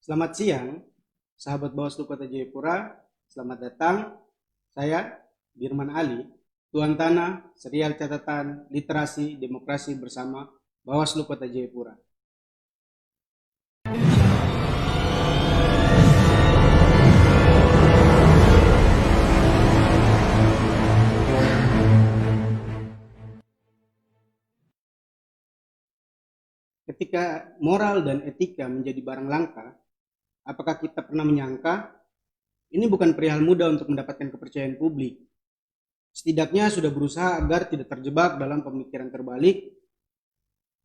Selamat siang, sahabat Bawaslu Kota Jayapura. Selamat datang. Saya Birman Ali, Tuan Tanah Serial Catatan Literasi Demokrasi bersama Bawaslu Kota Jayapura. Ketika moral dan etika menjadi barang langka, apakah kita pernah menyangka ini bukan perihal mudah untuk mendapatkan kepercayaan publik? Setidaknya sudah berusaha agar tidak terjebak dalam pemikiran terbalik.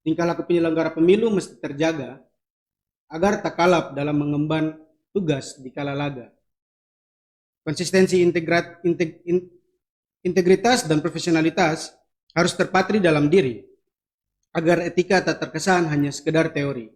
Tingkah laku penyelenggara pemilu mesti terjaga agar tak kalap dalam mengemban tugas di kala laga. Konsistensi integritas dan profesionalitas harus terpatri dalam diri agar etika tak terkesan hanya sekedar teori.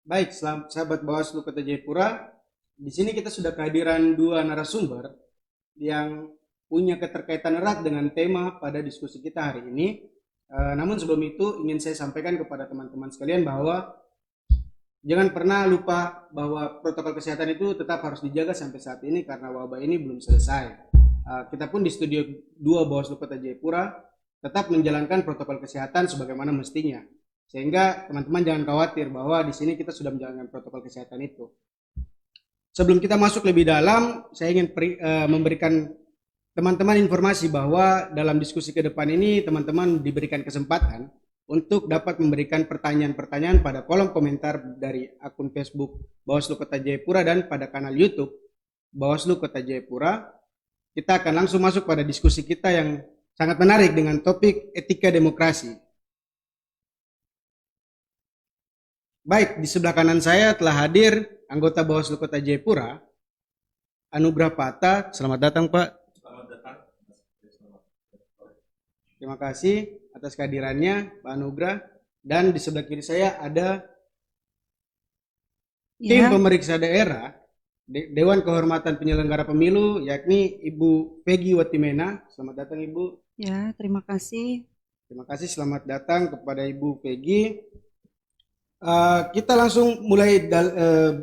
Baik, sahabat Bawaslu Kota Jayapura, di sini kita sudah kehadiran dua narasumber yang punya keterkaitan erat dengan tema pada diskusi kita hari ini. Namun sebelum itu ingin saya sampaikan kepada teman-teman sekalian bahwa jangan pernah lupa bahwa protokol kesehatan itu tetap harus dijaga sampai saat ini karena wabah ini belum selesai. Kita pun di studio 2 Bawaslu Kota Jayapura tetap menjalankan protokol kesehatan sebagaimana mestinya. Sehingga teman-teman jangan khawatir bahwa di sini kita sudah menjalankan protokol kesehatan itu. Sebelum kita masuk lebih dalam, saya ingin memberikan teman-teman informasi bahwa dalam diskusi ke depan ini teman-teman diberikan kesempatan untuk dapat memberikan pertanyaan-pertanyaan pada kolom komentar dari akun Facebook Bawaslu Kota Jayapura dan pada kanal YouTube Bawaslu Kota Jayapura. Kita akan langsung masuk pada diskusi kita yang sangat menarik dengan topik etika demokrasi. Baik, di sebelah kanan saya telah hadir anggota Bawaslu Kota Jayapura, Anugrah Pata. Selamat datang, Pak. Selamat datang. Terima kasih atas kehadirannya, Pak Anugrah. Dan di sebelah kiri saya ada tim pemeriksa daerah, Dewan Kehormatan Penyelenggara Pemilu, yakni Ibu Peggy Watimena. Selamat datang, Ibu. Ya, terima kasih. Terima kasih, selamat datang kepada Ibu Peggy. Kita langsung mulai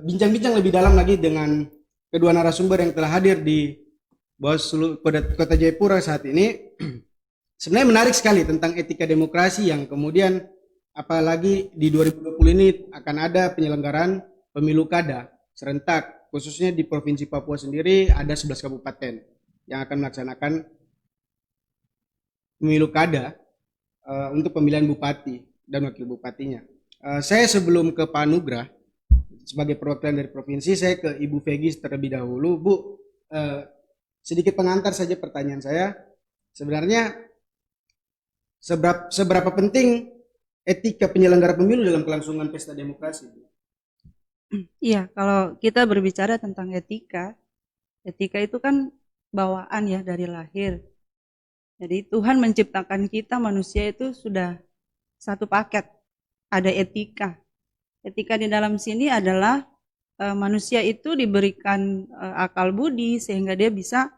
bincang-bincang lebih dalam lagi dengan kedua narasumber yang telah hadir di Bawaslu Kota Jayapura saat ini. Sebenarnya menarik sekali tentang etika demokrasi yang kemudian apalagi di 2020 ini akan ada penyelenggaraan pemilu kada serentak, khususnya di Provinsi Papua sendiri ada 11 kabupaten yang akan melaksanakan pemilu kada untuk pemilihan bupati dan wakil bupatinya. Saya sebelum ke Pak Anugrah sebagai perwakilan dari provinsi, saya ke Ibu Peggy terlebih dahulu. Bu, sedikit pengantar saja pertanyaan saya. Sebenarnya seberapa penting etika penyelenggara pemilu dalam kelangsungan pesta demokrasi? Iya, kalau kita berbicara tentang etika itu kan bawaan ya dari lahir. Jadi Tuhan menciptakan kita manusia itu sudah satu paket. Ada etika. Etika di dalam sini adalah manusia itu diberikan akal budi sehingga dia bisa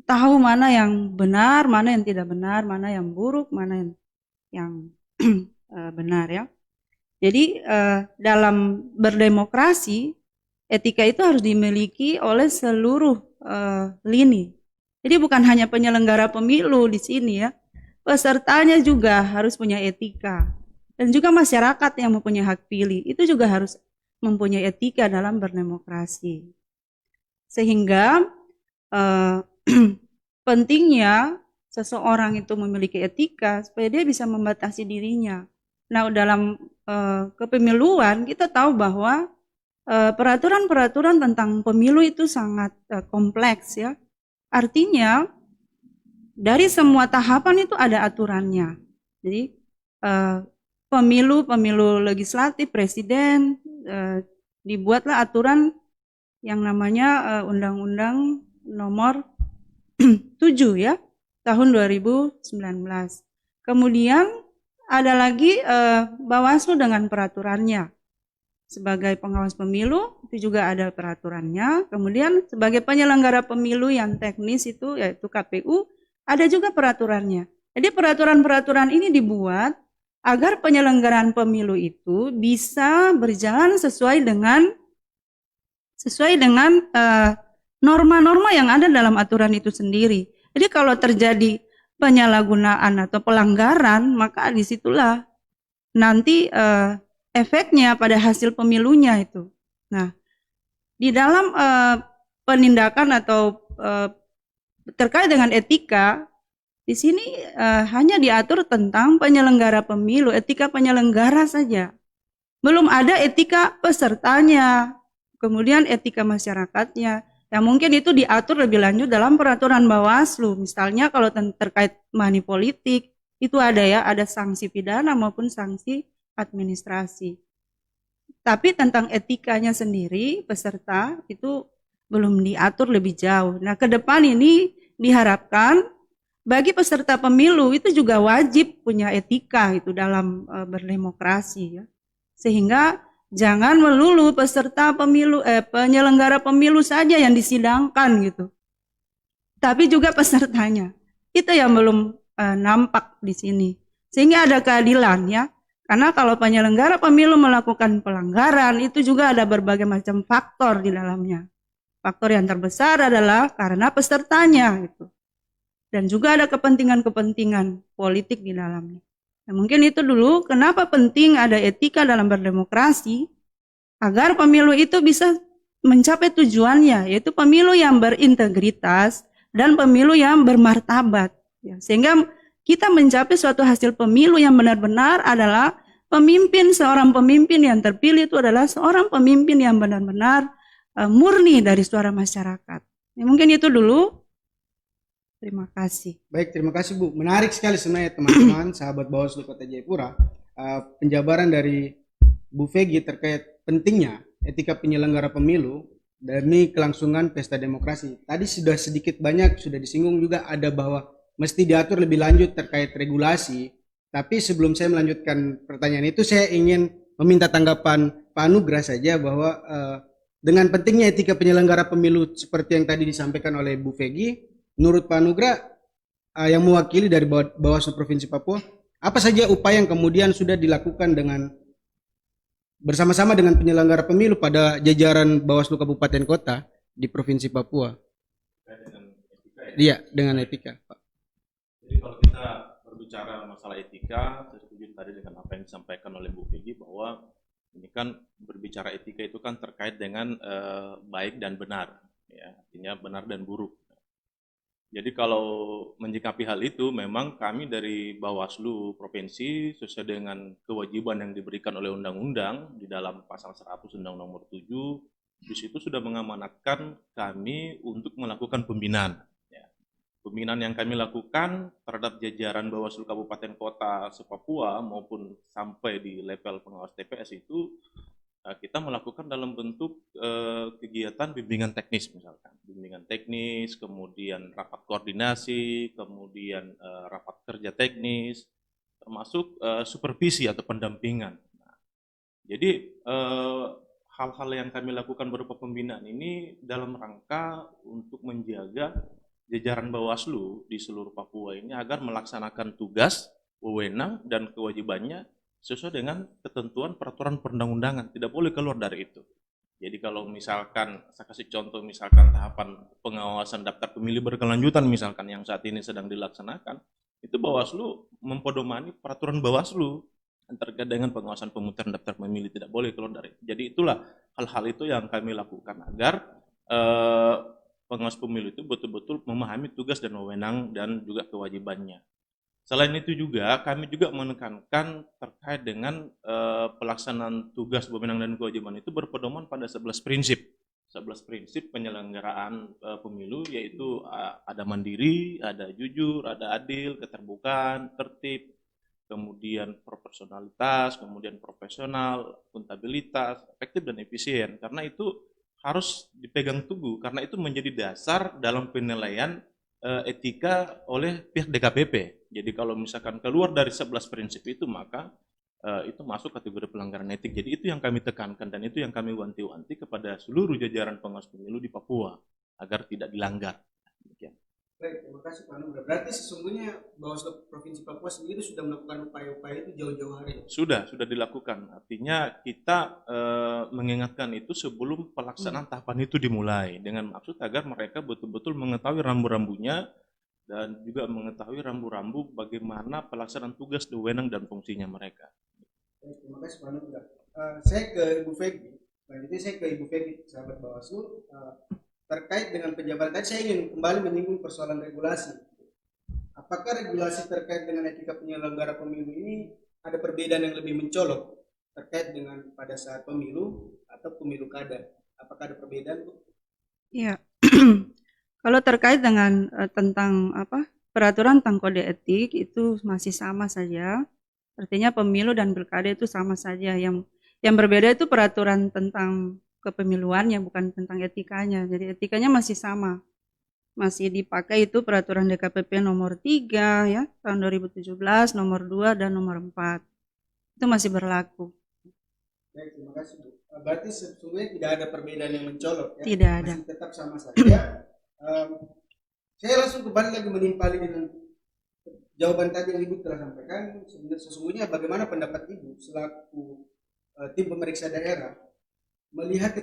tahu mana yang benar, mana yang tidak benar, mana yang buruk, mana yang benar ya. Jadi dalam berdemokrasi etika itu harus dimiliki oleh seluruh lini. Jadi bukan hanya penyelenggara pemilu di sini ya, pesertanya juga harus punya etika. Dan juga masyarakat yang mempunyai hak pilih itu juga harus mempunyai etika dalam berdemokrasi. Sehingga pentingnya seseorang itu memiliki etika supaya dia bisa membatasi dirinya. Nah, dalam kepemiluan kita tahu bahwa peraturan-peraturan tentang pemilu itu sangat kompleks ya. Artinya dari semua tahapan itu ada aturannya. Jadi pemilu legislatif, presiden, dibuatlah aturan yang namanya Undang-Undang Nomor 7 ya, tahun 2019. Kemudian ada lagi Bawaslu dengan peraturannya. Sebagai pengawas pemilu itu juga ada peraturannya. Kemudian sebagai penyelenggara pemilu yang teknis itu yaitu KPU ada juga peraturannya. Jadi peraturan-peraturan ini dibuat agar penyelenggaraan pemilu itu bisa berjalan sesuai dengan norma-norma yang ada dalam aturan itu sendiri. Jadi kalau terjadi penyalahgunaan atau pelanggaran, maka disitulah nanti efeknya pada hasil pemilunya itu. Nah, di dalam penindakan atau terkait dengan etika, di sini hanya diatur tentang penyelenggara pemilu, etika penyelenggara saja. Belum ada etika pesertanya, kemudian etika masyarakatnya. Yang mungkin itu diatur lebih lanjut dalam peraturan Bawaslu. Misalnya kalau terkait money politik, itu ada sanksi pidana maupun sanksi administrasi. Tapi tentang etikanya sendiri peserta itu belum diatur lebih jauh. Nah, ke depan ini diharapkan bagi peserta pemilu itu juga wajib punya etika itu dalam berdemokrasi ya. Sehingga jangan melulu peserta pemilu penyelenggara pemilu saja yang disidangkan gitu. Tapi juga pesertanya. Itu yang belum nampak di sini. Sehingga ada keadilan ya. Karena kalau penyelenggara pemilu melakukan pelanggaran, itu juga ada berbagai macam faktor di dalamnya. Faktor yang terbesar adalah karena pesertanya. Gitu. Dan juga ada kepentingan-kepentingan politik di dalamnya. Nah, mungkin itu dulu kenapa penting ada etika dalam berdemokrasi, agar pemilu itu bisa mencapai tujuannya, yaitu pemilu yang berintegritas dan pemilu yang bermartabat. Ya, sehingga kita mencapai suatu hasil pemilu yang benar-benar adalah seorang pemimpin yang terpilih itu adalah seorang pemimpin yang benar-benar murni dari suara masyarakat. Ya, mungkin itu dulu. Terima kasih. Baik, terima kasih Bu. Menarik sekali sebenarnya teman-teman, sahabat Bawaslu Kota Jayapura, penjabaran dari Bu Fegi terkait pentingnya etika penyelenggara pemilu demi kelangsungan pesta demokrasi. Tadi sudah sedikit banyak sudah disinggung juga ada bahwa mesti diatur lebih lanjut terkait regulasi. Tapi sebelum saya melanjutkan pertanyaan itu, saya ingin meminta tanggapan Pak Anugrah saja bahwa dengan pentingnya etika penyelenggara pemilu seperti yang tadi disampaikan oleh Bu Fegi, menurut Pak Anugrah yang mewakili dari Bawaslu Provinsi Papua, apa saja upaya yang kemudian sudah dilakukan dengan bersama-sama dengan penyelenggara pemilu pada jajaran Bawaslu Kabupaten Kota di Provinsi Papua? Dengan etika ya? Iya, dengan etika, Pak. Jadi kalau kita berbicara masalah etika, saya setuju tadi dengan apa yang disampaikan oleh Bu Fegi bahwa ini kan berbicara etika itu kan terkait dengan baik dan benar, ya, artinya benar dan buruk. Jadi kalau menyikapi hal itu, memang kami dari Bawaslu Provinsi sesuai dengan kewajiban yang diberikan oleh Undang-Undang di dalam pasal 100 Undang-Undang Nomor 7, di situ sudah mengamanatkan kami untuk melakukan pembinaan. Ya. Pembinaan yang kami lakukan terhadap jajaran Bawaslu Kabupaten Kota se-Papua maupun sampai di level pengawas TPS itu kita melakukan dalam bentuk kegiatan bimbingan teknis misalkan. Bimbingan teknis, kemudian rapat koordinasi, kemudian rapat kerja teknis, termasuk supervisi atau pendampingan. Nah, jadi hal-hal yang kami lakukan berupa pembinaan ini dalam rangka untuk menjaga jajaran Bawaslu di seluruh Papua ini agar melaksanakan tugas, wewenang, dan kewajibannya sesuai dengan ketentuan peraturan perundang-undangan, tidak boleh keluar dari itu. Jadi kalau misalkan, saya kasih contoh misalkan tahapan pengawasan daftar pemilih berkelanjutan misalkan yang saat ini sedang dilaksanakan, itu Bawaslu mempedomani peraturan Bawaslu terkait dengan pengawasan pemutaran daftar pemilih, tidak boleh keluar dari itu. Jadi itulah hal-hal itu yang kami lakukan agar pengawas pemilu itu betul-betul memahami tugas dan wewenang dan juga kewajibannya. Selain itu juga kami juga menekankan terkait dengan pelaksanaan tugas, wewenang dan kewajiban itu berpedoman pada 11 prinsip. 11 prinsip penyelenggaraan pemilu, yaitu ada mandiri, ada jujur, ada adil, keterbukaan, tertib, kemudian proporsionalitas, kemudian profesional, akuntabilitas, efektif dan efisien. Karena itu harus dipegang teguh, karena itu menjadi dasar dalam penilaian etika oleh pihak DKPP. Jadi kalau misalkan keluar dari 11 prinsip itu, maka itu masuk kategori pelanggaran etik. Jadi itu yang kami tekankan dan itu yang kami wanti-wanti kepada seluruh jajaran pengawas pemilu di Papua agar tidak dilanggar. Demikian. Baik, terima kasih Pak Nugra. Berarti sesungguhnya Bawaslu Provinsi Papua sendiri sudah melakukan upaya-upaya itu jauh-jauh hari. Sudah dilakukan. Artinya kita mengingatkan itu sebelum pelaksanaan tahapan itu dimulai dengan maksud agar mereka betul-betul mengetahui rambu-rambunya dan juga mengetahui rambu-rambu bagaimana pelaksanaan tugas, wewenang dan fungsinya mereka. Baik, terima kasih Pak Nugra. Saya ke Ibu Fegi. Selanjutnya saya ke Ibu Fegi, sahabat Bawaslu. Terkait dengan penjabaran tadi, saya ingin kembali menyinggung persoalan regulasi. Apakah regulasi terkait dengan etika penyelenggara pemilu ini ada perbedaan yang lebih mencolok terkait dengan pada saat pemilu atau pemilu kada? Apakah ada perbedaan, Bu? Iya. Kalau terkait dengan tentang peraturan tentang kode etik itu masih sama saja. Artinya pemilu dan pilkada itu sama saja. Yang berbeda itu peraturan tentang kepemiluannya, bukan tentang etikanya. Jadi etikanya masih sama. Masih dipakai itu peraturan DKPP nomor 3 ya, tahun 2017, nomor 2 dan nomor 4. Itu masih berlaku. Baik, terima kasih, Bu. Berarti sesungguhnya tidak ada perbedaan yang mencolok ya. Tidak ada. Masih tetap sama saja. Saya langsung kembali lagi menimpali dengan jawaban tadi yang Ibu telah sampaikan. Sesungguhnya bagaimana pendapat Ibu selaku tim pemeriksa daerah melihat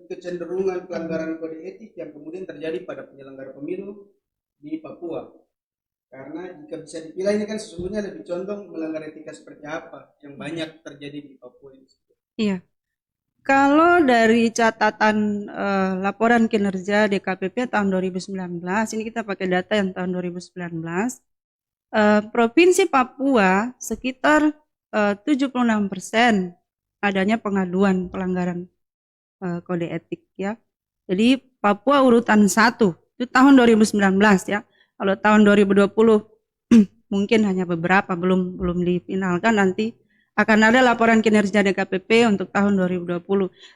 kecenderungan pelanggaran kode etik yang kemudian terjadi pada penyelenggara pemilu di Papua? Karena jika bisa dipilih ini kan sesungguhnya lebih condong melanggar etika seperti apa yang banyak terjadi di Papua ini. Iya. Kalau dari catatan laporan kinerja DKPP tahun 2019, ini kita pakai data yang tahun 2019, Provinsi Papua sekitar 76% adanya pengaduan pelanggaran kode etik ya. Jadi Papua urutan 1 itu tahun 2019 ya. Kalau tahun 2020 mungkin hanya beberapa belum difinalkan, nanti akan ada laporan kinerja DKPP untuk tahun 2020.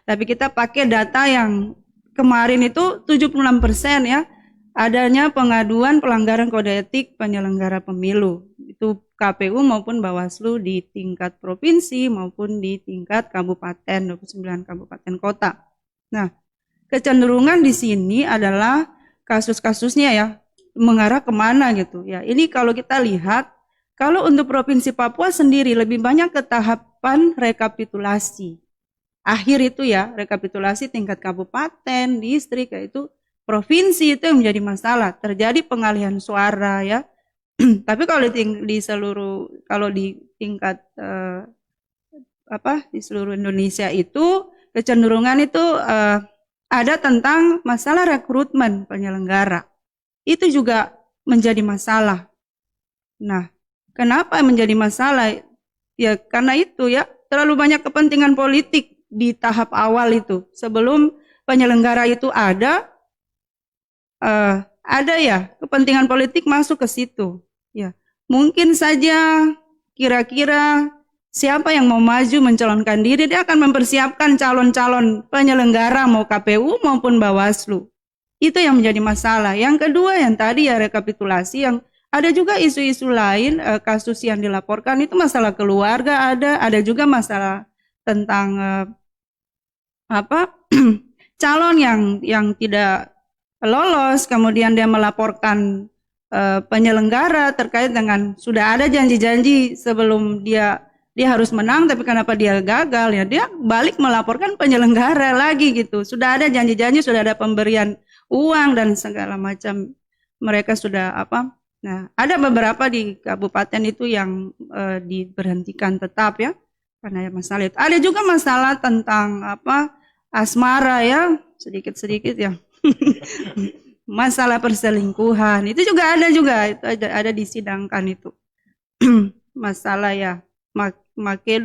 Tapi kita pakai data yang kemarin itu 76% ya adanya pengaduan pelanggaran kode etik penyelenggara pemilu. Itu KPU maupun Bawaslu di tingkat provinsi maupun di tingkat kabupaten, 29 kabupaten kota. Nah, kecenderungan di sini adalah kasus-kasusnya ya mengarah kemana gitu ya. Ini kalau kita lihat, kalau untuk Provinsi Papua sendiri lebih banyak ke tahapan rekapitulasi. Akhir itu ya, rekapitulasi tingkat kabupaten, distrik, yaitu provinsi itu yang menjadi masalah. Terjadi pengalihan suara ya. Tapi kalau di seluruh, kalau di tingkat di seluruh Indonesia itu kecenderungan itu ada tentang masalah rekrutmen penyelenggara. Itu juga menjadi masalah. Nah, kenapa menjadi masalah? Ya karena itu ya, terlalu banyak kepentingan politik di tahap awal itu. Sebelum penyelenggara itu ada ya kepentingan politik masuk ke situ. Ya, mungkin saja kira-kira siapa yang mau maju mencalonkan diri, dia akan mempersiapkan calon-calon penyelenggara mau KPU maupun Bawaslu. Itu yang menjadi masalah. Yang kedua yang tadi ya rekapitulasi, yang ada juga isu-isu lain, kasus yang dilaporkan itu masalah keluarga ada juga masalah tentang calon yang tidak lolos, kemudian dia melaporkan penyelenggara terkait dengan sudah ada janji-janji sebelum dia harus menang, tapi kenapa dia gagal ya, dia balik melaporkan penyelenggara lagi gitu. Sudah ada janji-janji, sudah ada pemberian uang dan segala macam, mereka sudah nah ada beberapa di kabupaten itu yang diberhentikan tetap ya karena masalah itu. Ada juga masalah tentang asmara ya, sedikit-sedikit ya. masalah perselingkuhan itu juga ada itu ada disidangkan itu. Masalah ya make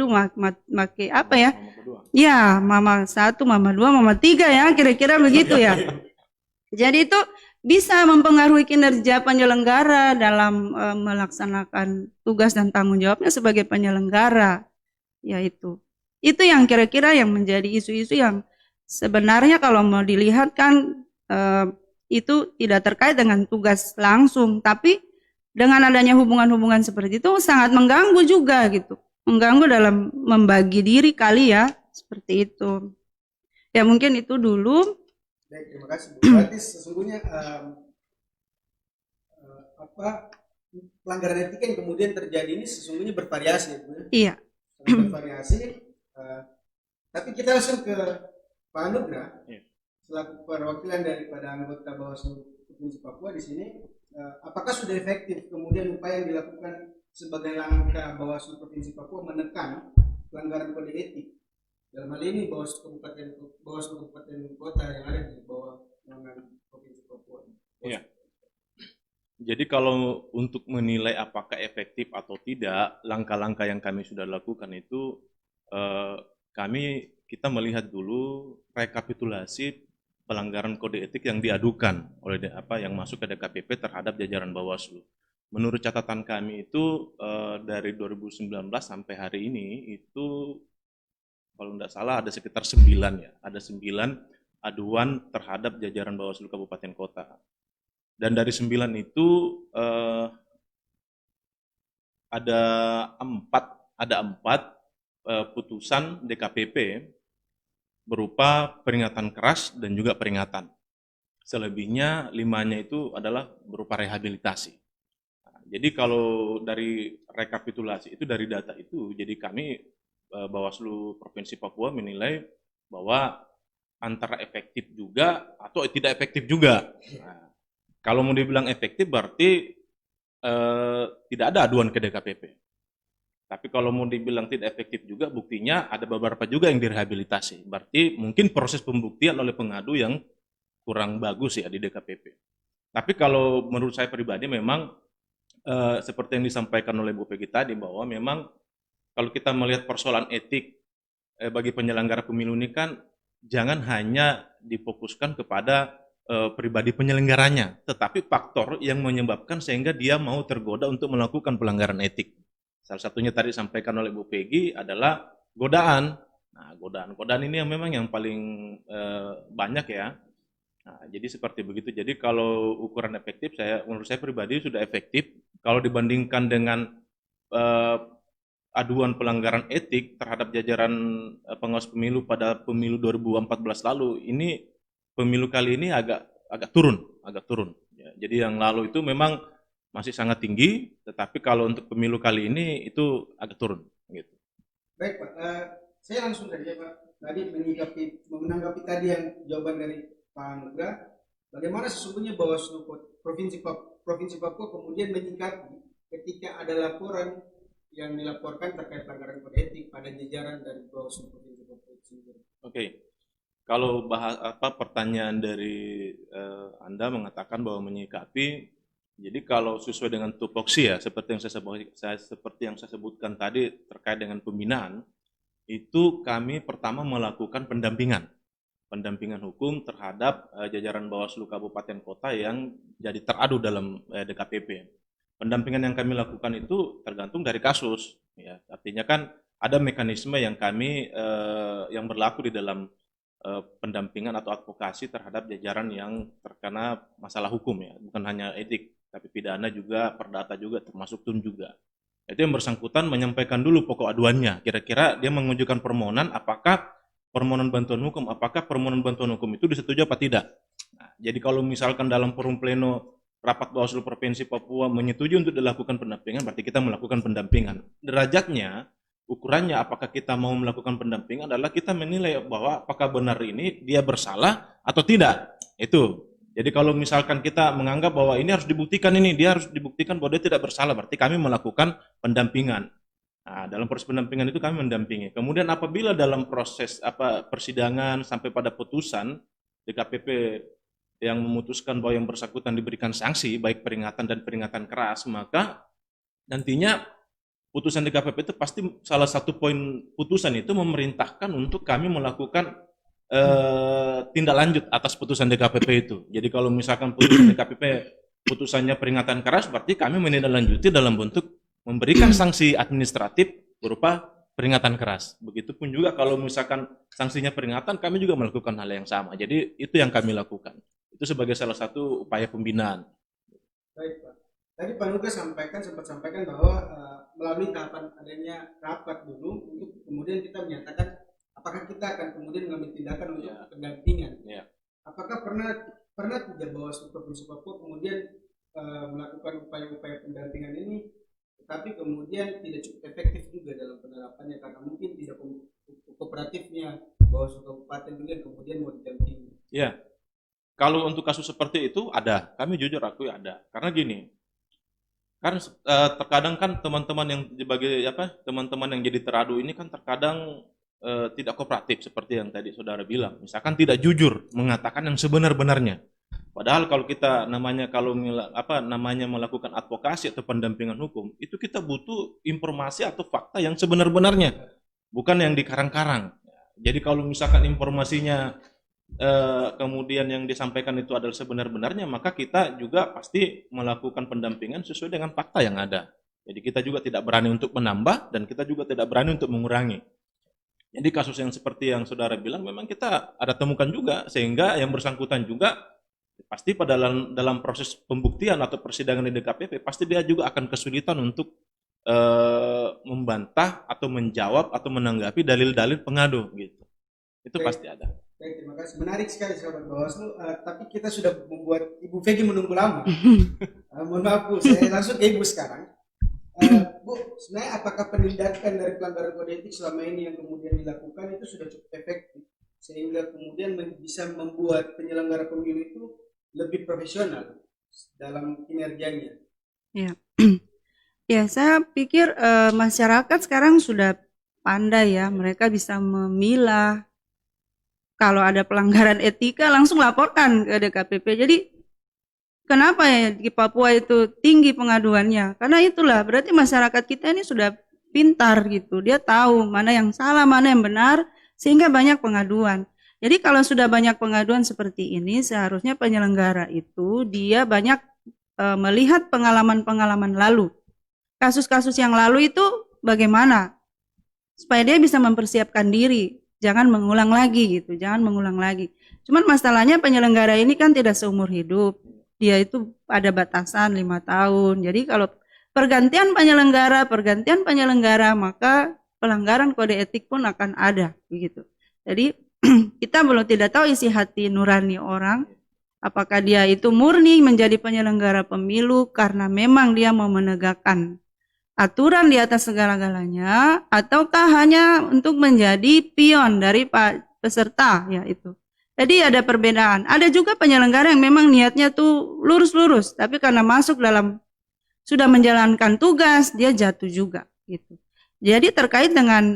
apa ya? Nomor kedua. Ya, mama satu, mama dua, mama tiga ya, kira-kira begitu ya. Jadi itu bisa mempengaruhi kinerja penyelenggara dalam melaksanakan tugas dan tanggung jawabnya sebagai penyelenggara. Ya itu yang kira-kira yang menjadi isu-isu yang sebenarnya kalau mau dilihat kan itu tidak terkait dengan tugas langsung, tapi dengan adanya hubungan-hubungan seperti itu sangat mengganggu juga gitu. Mengganggu dalam membagi diri kali ya, seperti itu. Ya mungkin itu dulu. Baik, terima kasih Bu. Berarti sesungguhnya pelanggaran etika yang kemudian terjadi ini sesungguhnya bervariasi ya Bu. Iya. Sangat bervariasi. Tapi kita langsung ke Pak Anugrah, selaku perwakilan daripada anggota Bawaslu Provinsi Papua di sini. Apakah sudah efektif kemudian upaya yang dilakukan sebagai langkah Bawaslu Provinsi Papua menekan pelanggaran kode etik dalam hal ini Bawaslu Kabupaten Kota yang ada di bawah naungan Provinsi Papua? Iya. Jadi kalau untuk menilai apakah efektif atau tidak, langkah-langkah yang kami sudah lakukan itu kita melihat dulu rekapitulasi pelanggaran kode etik yang diadukan oleh yang masuk ke DKPP terhadap jajaran Bawaslu. Menurut catatan kami itu dari 2019 sampai hari ini itu kalau tidak salah ada sekitar 9 ya, ada 9 aduan terhadap jajaran Bawaslu Kabupaten Kota. Dan dari 9 itu ada 4 putusan DKPP berupa peringatan keras dan juga peringatan. Selebihnya 5-nya itu adalah berupa rehabilitasi. Nah, jadi kalau dari rekapitulasi itu dari data itu, jadi kami Bawaslu Provinsi Papua menilai bahwa antara efektif juga atau tidak efektif juga. Nah, kalau mau dibilang efektif berarti tidak ada aduan ke DKPP. Tapi kalau mau dibilang tidak efektif juga, buktinya ada beberapa juga yang direhabilitasi. Berarti mungkin proses pembuktian oleh pengadu yang kurang bagus ya di DKPP. Tapi kalau menurut saya pribadi memang seperti yang disampaikan oleh Bu Peggy tadi, bahwa memang kalau kita melihat persoalan etik bagi penyelenggara pemilu ini kan jangan hanya difokuskan kepada pribadi penyelenggaranya, tetapi faktor yang menyebabkan sehingga dia mau tergoda untuk melakukan pelanggaran etik. Salah satunya tadi disampaikan oleh Bu Peggy adalah godaan. Nah, godaan ini yang memang yang paling banyak ya. Nah, jadi seperti begitu. Jadi kalau ukuran efektif, menurut saya pribadi sudah efektif. Kalau dibandingkan dengan aduan pelanggaran etik terhadap jajaran pengawas pemilu pada pemilu 2014 lalu, ini pemilu kali ini agak turun. Ya, jadi yang lalu itu memang masih sangat tinggi, tetapi kalau untuk pemilu kali ini itu agak turun. Gitu. Baik Pak, saya langsung saja Pak. Tadi menanggapi tadi yang jawaban dari Pak Anugrah, bagaimana sesungguhnya Bawaslu Provinsi Papua kemudian menyikapi ketika ada laporan yang dilaporkan terkait pelanggaran kode etik pada jajaran dari Bawaslu Provinsi Papua sendiri. Oke. Kalau pertanyaan dari Anda mengatakan bahwa menyikapi. Jadi kalau sesuai dengan tupoksi ya, seperti yang saya sebutkan tadi terkait dengan pembinaan, itu kami pertama melakukan pendampingan hukum terhadap jajaran Bawaslu Kabupaten Kota yang jadi teradu dalam DKPP. Pendampingan yang kami lakukan itu tergantung dari kasus, ya. Artinya kan ada mekanisme yang yang berlaku di dalam pendampingan atau advokasi terhadap jajaran yang terkena masalah hukum ya, bukan hanya etik. Tapi pidana juga, perdata juga, termasuk TUN juga. Itu yang bersangkutan menyampaikan dulu pokok aduannya. Kira-kira dia mengajukan permohonan, apakah permohonan bantuan hukum itu disetujui apa tidak. Nah, jadi kalau misalkan dalam forum pleno rapat Bawaslu Provinsi Papua menyetujui untuk dilakukan pendampingan, berarti kita melakukan pendampingan. Derajatnya, ukurannya apakah kita mau melakukan pendampingan adalah kita menilai bahwa apakah benar ini dia bersalah atau tidak. Itu. Jadi kalau misalkan kita menganggap bahwa ini harus dibuktikan dia harus dibuktikan bahwa dia tidak bersalah, berarti kami melakukan pendampingan. Nah, dalam proses pendampingan itu kami mendampingi. Kemudian apabila dalam proses persidangan sampai pada putusan DKPP yang memutuskan bahwa yang bersangkutan diberikan sanksi, baik peringatan dan peringatan keras, maka nantinya putusan DKPP itu pasti salah satu poin putusan itu memerintahkan untuk kami melakukan tindak lanjut atas putusan DKPP itu. Jadi kalau misalkan putusan DKPP putusannya peringatan keras, berarti kami menindaklanjuti dalam bentuk memberikan sanksi administratif berupa peringatan keras. Begitupun juga kalau misalkan sanksinya peringatan, kami juga melakukan hal yang sama. Jadi itu yang kami lakukan. Itu sebagai salah satu upaya pembinaan. Baik, Pak. Tadi Pak Nuga sempat sampaikan bahwa melalui tahapan adanya rapat dulu untuk kemudian kita menyatakan apakah kita akan kemudian mengambil tindakan untuk pendampingan. Apakah pernah tidak Bawaslu Provinsi Papua kemudian melakukan upaya-upaya pendampingan ini, tetapi kemudian tidak cukup efektif juga dalam penerapannya karena mungkin tidak kooperatifnya Bawaslu Kabupaten juga yang kemudian mau didampingi? Ya, kalau untuk kasus seperti itu ada, kami jujur akui ada. Karena gini, kan terkadang kan teman-teman yang teman-teman yang jadi teradu ini kan terkadang tidak kooperatif seperti yang tadi saudara bilang. Misalkan tidak jujur mengatakan yang sebenar-benarnya. Padahal kalau kita namanya melakukan advokasi atau pendampingan hukum, itu kita butuh informasi atau fakta yang sebenar-benarnya, bukan yang dikarang-karang. Jadi kalau misalkan informasinya kemudian yang disampaikan itu adalah sebenar-benarnya, maka kita juga pasti melakukan pendampingan sesuai dengan fakta yang ada. Jadi kita juga tidak berani untuk menambah dan kita juga tidak berani untuk mengurangi. Jadi kasus yang seperti yang saudara bilang memang kita ada temukan juga, sehingga yang bersangkutan juga pasti pada dalam proses pembuktian atau persidangan di DKPP pasti dia juga akan kesulitan untuk membantah atau menjawab atau menanggapi dalil-dalil pengadu gitu. Itu pasti ada. Baik, terima kasih. Menarik sekali sahabat Bawaslu. Tapi kita sudah membuat Ibu Vegi menunggu lama. Mohon maaf Bu, saya langsung ke Ibu sekarang. Bu, sebenarnya apakah penindakan dari pelanggaran kode etik selama ini yang kemudian dilakukan itu sudah cukup efektif sehingga kemudian bisa membuat penyelenggara pemilu itu lebih profesional dalam kinerjanya? Ya, ya saya pikir masyarakat sekarang sudah pandai ya, mereka bisa memilah. Kalau ada pelanggaran etika langsung laporkan ke DKPP. Jadi kenapa ya di Papua itu tinggi pengaduannya? Karena itulah berarti masyarakat kita ini sudah pintar gitu. Dia tahu mana yang salah, mana yang benar, sehingga banyak pengaduan. Jadi kalau sudah banyak pengaduan seperti ini, seharusnya penyelenggara itu dia banyak melihat pengalaman-pengalaman lalu. Kasus-kasus yang lalu itu bagaimana? Supaya dia bisa mempersiapkan diri. Jangan mengulang lagi gitu, jangan mengulang lagi. Cuman masalahnya penyelenggara ini kan tidak seumur hidup. Dia itu ada batasan 5 tahun. Jadi kalau pergantian penyelenggara, maka pelanggaran kode etik pun akan ada begitu. Jadi kita belum tidak tahu isi hati nurani orang, apakah dia itu murni menjadi penyelenggara pemilu karena memang dia mau menegakkan aturan di atas segala-galanya, ataukah hanya untuk menjadi pion dari peserta ya itu. Jadi ada perbedaan. Ada juga penyelenggara yang memang niatnya tuh lurus-lurus, tapi karena masuk dalam sudah menjalankan tugas dia jatuh juga gitu. Jadi terkait dengan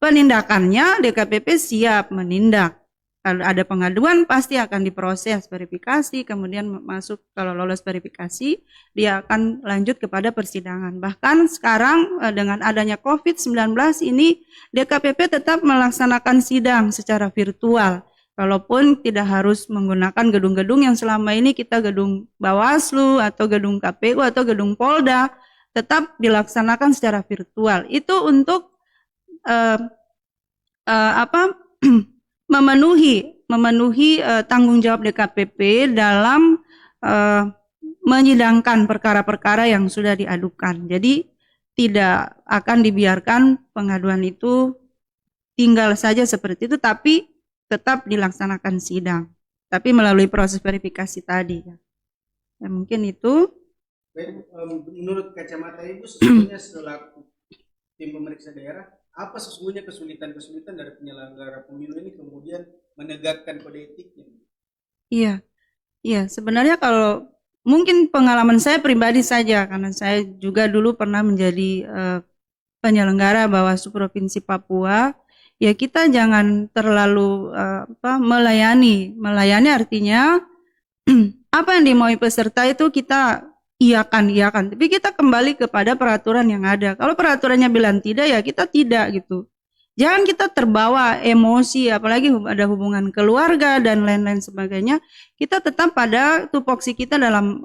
penindakannya, DKPP siap menindak. Kalau ada pengaduan pasti akan diproses verifikasi, kemudian masuk kalau lolos verifikasi dia akan lanjut kepada persidangan. Bahkan sekarang dengan adanya COVID-19 ini DKPP tetap melaksanakan sidang secara virtual. Walaupun tidak harus menggunakan gedung-gedung yang selama ini kita gedung Bawaslu atau gedung KPU atau gedung Polda, tetap dilaksanakan secara virtual. Itu untuk memenuhi tanggung jawab DKPP dalam menyidangkan perkara-perkara yang sudah diadukan. Jadi tidak akan dibiarkan pengaduan itu tinggal saja seperti itu, tapi tetap dilaksanakan sidang. Tapi melalui proses verifikasi tadi. Ya, mungkin itu. Baik, menurut kacamata Ibu sesungguhnya selaku tim pemeriksa daerah, apa sesungguhnya kesulitan-kesulitan dari penyelenggara pemilu ini kemudian menegakkan kode etiknya? Iya, sebenarnya kalau mungkin pengalaman saya pribadi saja, karena saya juga dulu pernah menjadi penyelenggara Bawaslu Provinsi Papua, ya kita jangan terlalu melayani. Melayani artinya apa yang dimaui peserta itu kita iakan. Tapi kita kembali kepada peraturan yang ada. Kalau peraturannya bilang tidak, ya kita tidak gitu. Jangan kita terbawa emosi, apalagi ada hubungan keluarga dan lain-lain sebagainya. Kita tetap pada tupoksi kita dalam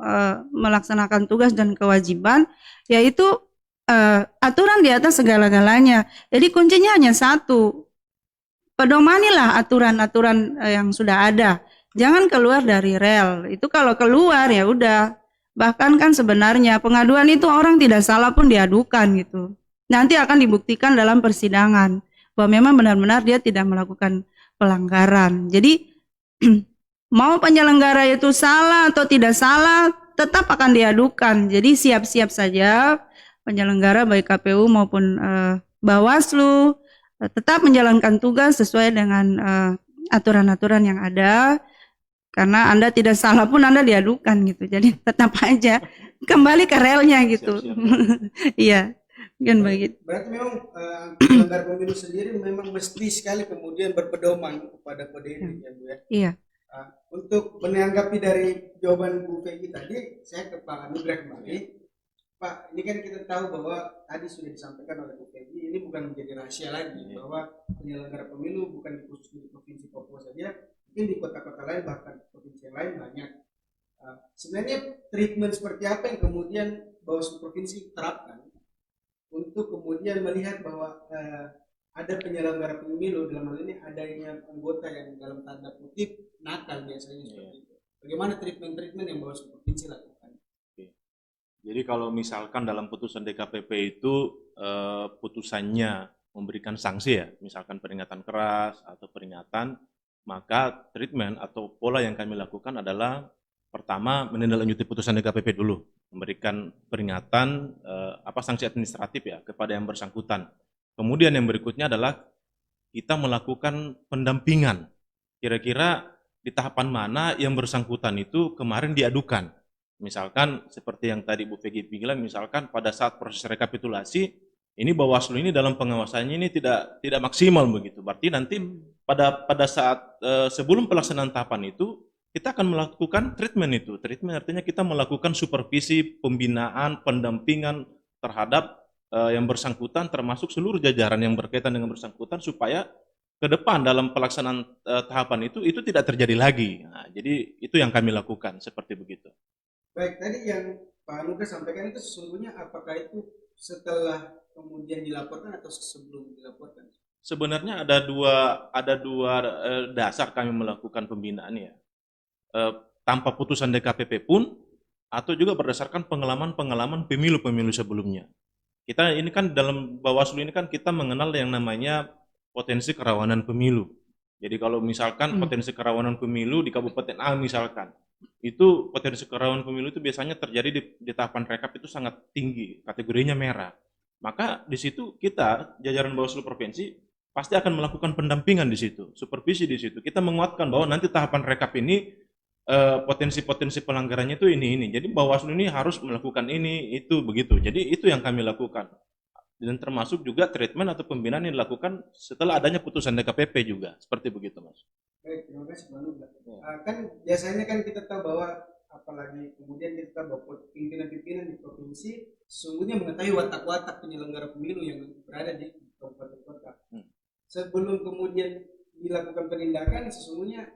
melaksanakan tugas dan kewajiban, yaitu aturan di atas segala-galanya. Jadi kuncinya hanya satu, pedomanilah aturan-aturan yang sudah ada. Jangan keluar dari rel. Itu kalau keluar ya udah. Bahkan kan sebenarnya pengaduan itu orang tidak salah pun diadukan gitu. Nanti akan dibuktikan dalam persidangan bahwa memang benar-benar dia tidak melakukan pelanggaran. Jadi mau penyelenggara itu salah atau tidak salah tetap akan diadukan. Jadi siap-siap saja penyelenggara baik KPU maupun Bawaslu tetap menjalankan tugas sesuai dengan aturan-aturan yang ada. Karena Anda tidak salah pun Anda diadukan gitu. Jadi tetap aja kembali ke relnya gitu. Iya. Kan begitu. Berarti memang penyelenggara pemilu sendiri memang mesti sekali kemudian berpedoman kepada kode etik ya Bu ya. Iya. Untuk menanggapi dari jawaban Bu Peggy tadi, saya ke Pak Anugrah kembali. Pak, ini kan kita tahu bahwa tadi sudah disampaikan oleh Bu Peggy, ini bukan menjadi rahasia lagi bahwa penyelenggara pemilu bukan khusus di Provinsi Papua saja, mungkin di kota-kota lain bahkan provinsi yang lain banyak. Sebenarnya treatment seperti apa yang kemudian Bawaslu Provinsi terapkan untuk kemudian melihat bahwa ada penyelenggara pemilu, dalam hal ini adanya anggota yang dalam tanda kutip nakal biasanya seperti itu. Bagaimana treatment yang Bawaslu Provinsi lakukan? Jadi kalau misalkan dalam putusan DKPP itu putusannya memberikan sanksi ya, misalkan peringatan keras atau peringatan, maka treatment atau pola yang kami lakukan adalah pertama menindaklanjuti putusan DKPP dulu, memberikan peringatan sanksi administratif ya kepada yang bersangkutan. Kemudian yang berikutnya adalah kita melakukan pendampingan. Kira-kira di tahapan mana yang bersangkutan itu kemarin diadukan. Misalkan seperti yang tadi Bu Peggy bilang, misalkan pada saat proses rekapitulasi ini Bawaslu ini dalam pengawasannya ini tidak maksimal begitu. Berarti nanti pada saat sebelum pelaksanaan tahapan itu kita akan melakukan treatment itu. Treatment artinya kita melakukan supervisi, pembinaan, pendampingan terhadap yang bersangkutan termasuk seluruh jajaran yang berkaitan dengan bersangkutan supaya ke depan dalam pelaksanaan tahapan itu tidak terjadi lagi. Nah, jadi itu yang kami lakukan seperti begitu. Baik, tadi yang Pak Anugrah sampaikan itu sesungguhnya apakah itu setelah kemudian dilaporkan atau sebelum dilaporkan? Sebenarnya ada dua dasar kami melakukan pembinaan ya. Tanpa putusan DKPP pun atau juga berdasarkan pengalaman pemilu-pemilu sebelumnya. Kita ini kan dalam Bawaslu ini kan kita mengenal yang namanya potensi kerawanan pemilu. Jadi kalau misalkan potensi kerawanan pemilu di Kabupaten A misalkan, itu potensi kerawanan pemilu itu biasanya terjadi di tahapan rekap itu sangat tinggi, kategorinya merah. Maka di situ kita jajaran Bawaslu Provinsi pasti akan melakukan pendampingan di situ, supervisi di situ. Kita menguatkan bahwa nanti tahapan rekap ini potensi-potensi pelanggarannya itu ini. Jadi Bawaslu ini harus melakukan ini, itu, begitu. Jadi itu yang kami lakukan. Dan termasuk juga treatment atau pembinaan yang dilakukan setelah adanya putusan DKPP juga. Seperti begitu, Mas. Baik, terima kasih Pak Anugrah. Kan biasanya kan kita tahu bahwa apalagi kemudian kita tahu bahwa pimpinan-pimpinan di provinsi sesungguhnya mengetahui watak-watak penyelenggara pemilu yang berada di kabupaten kota. Sebelum kemudian dilakukan penindakan, sesungguhnya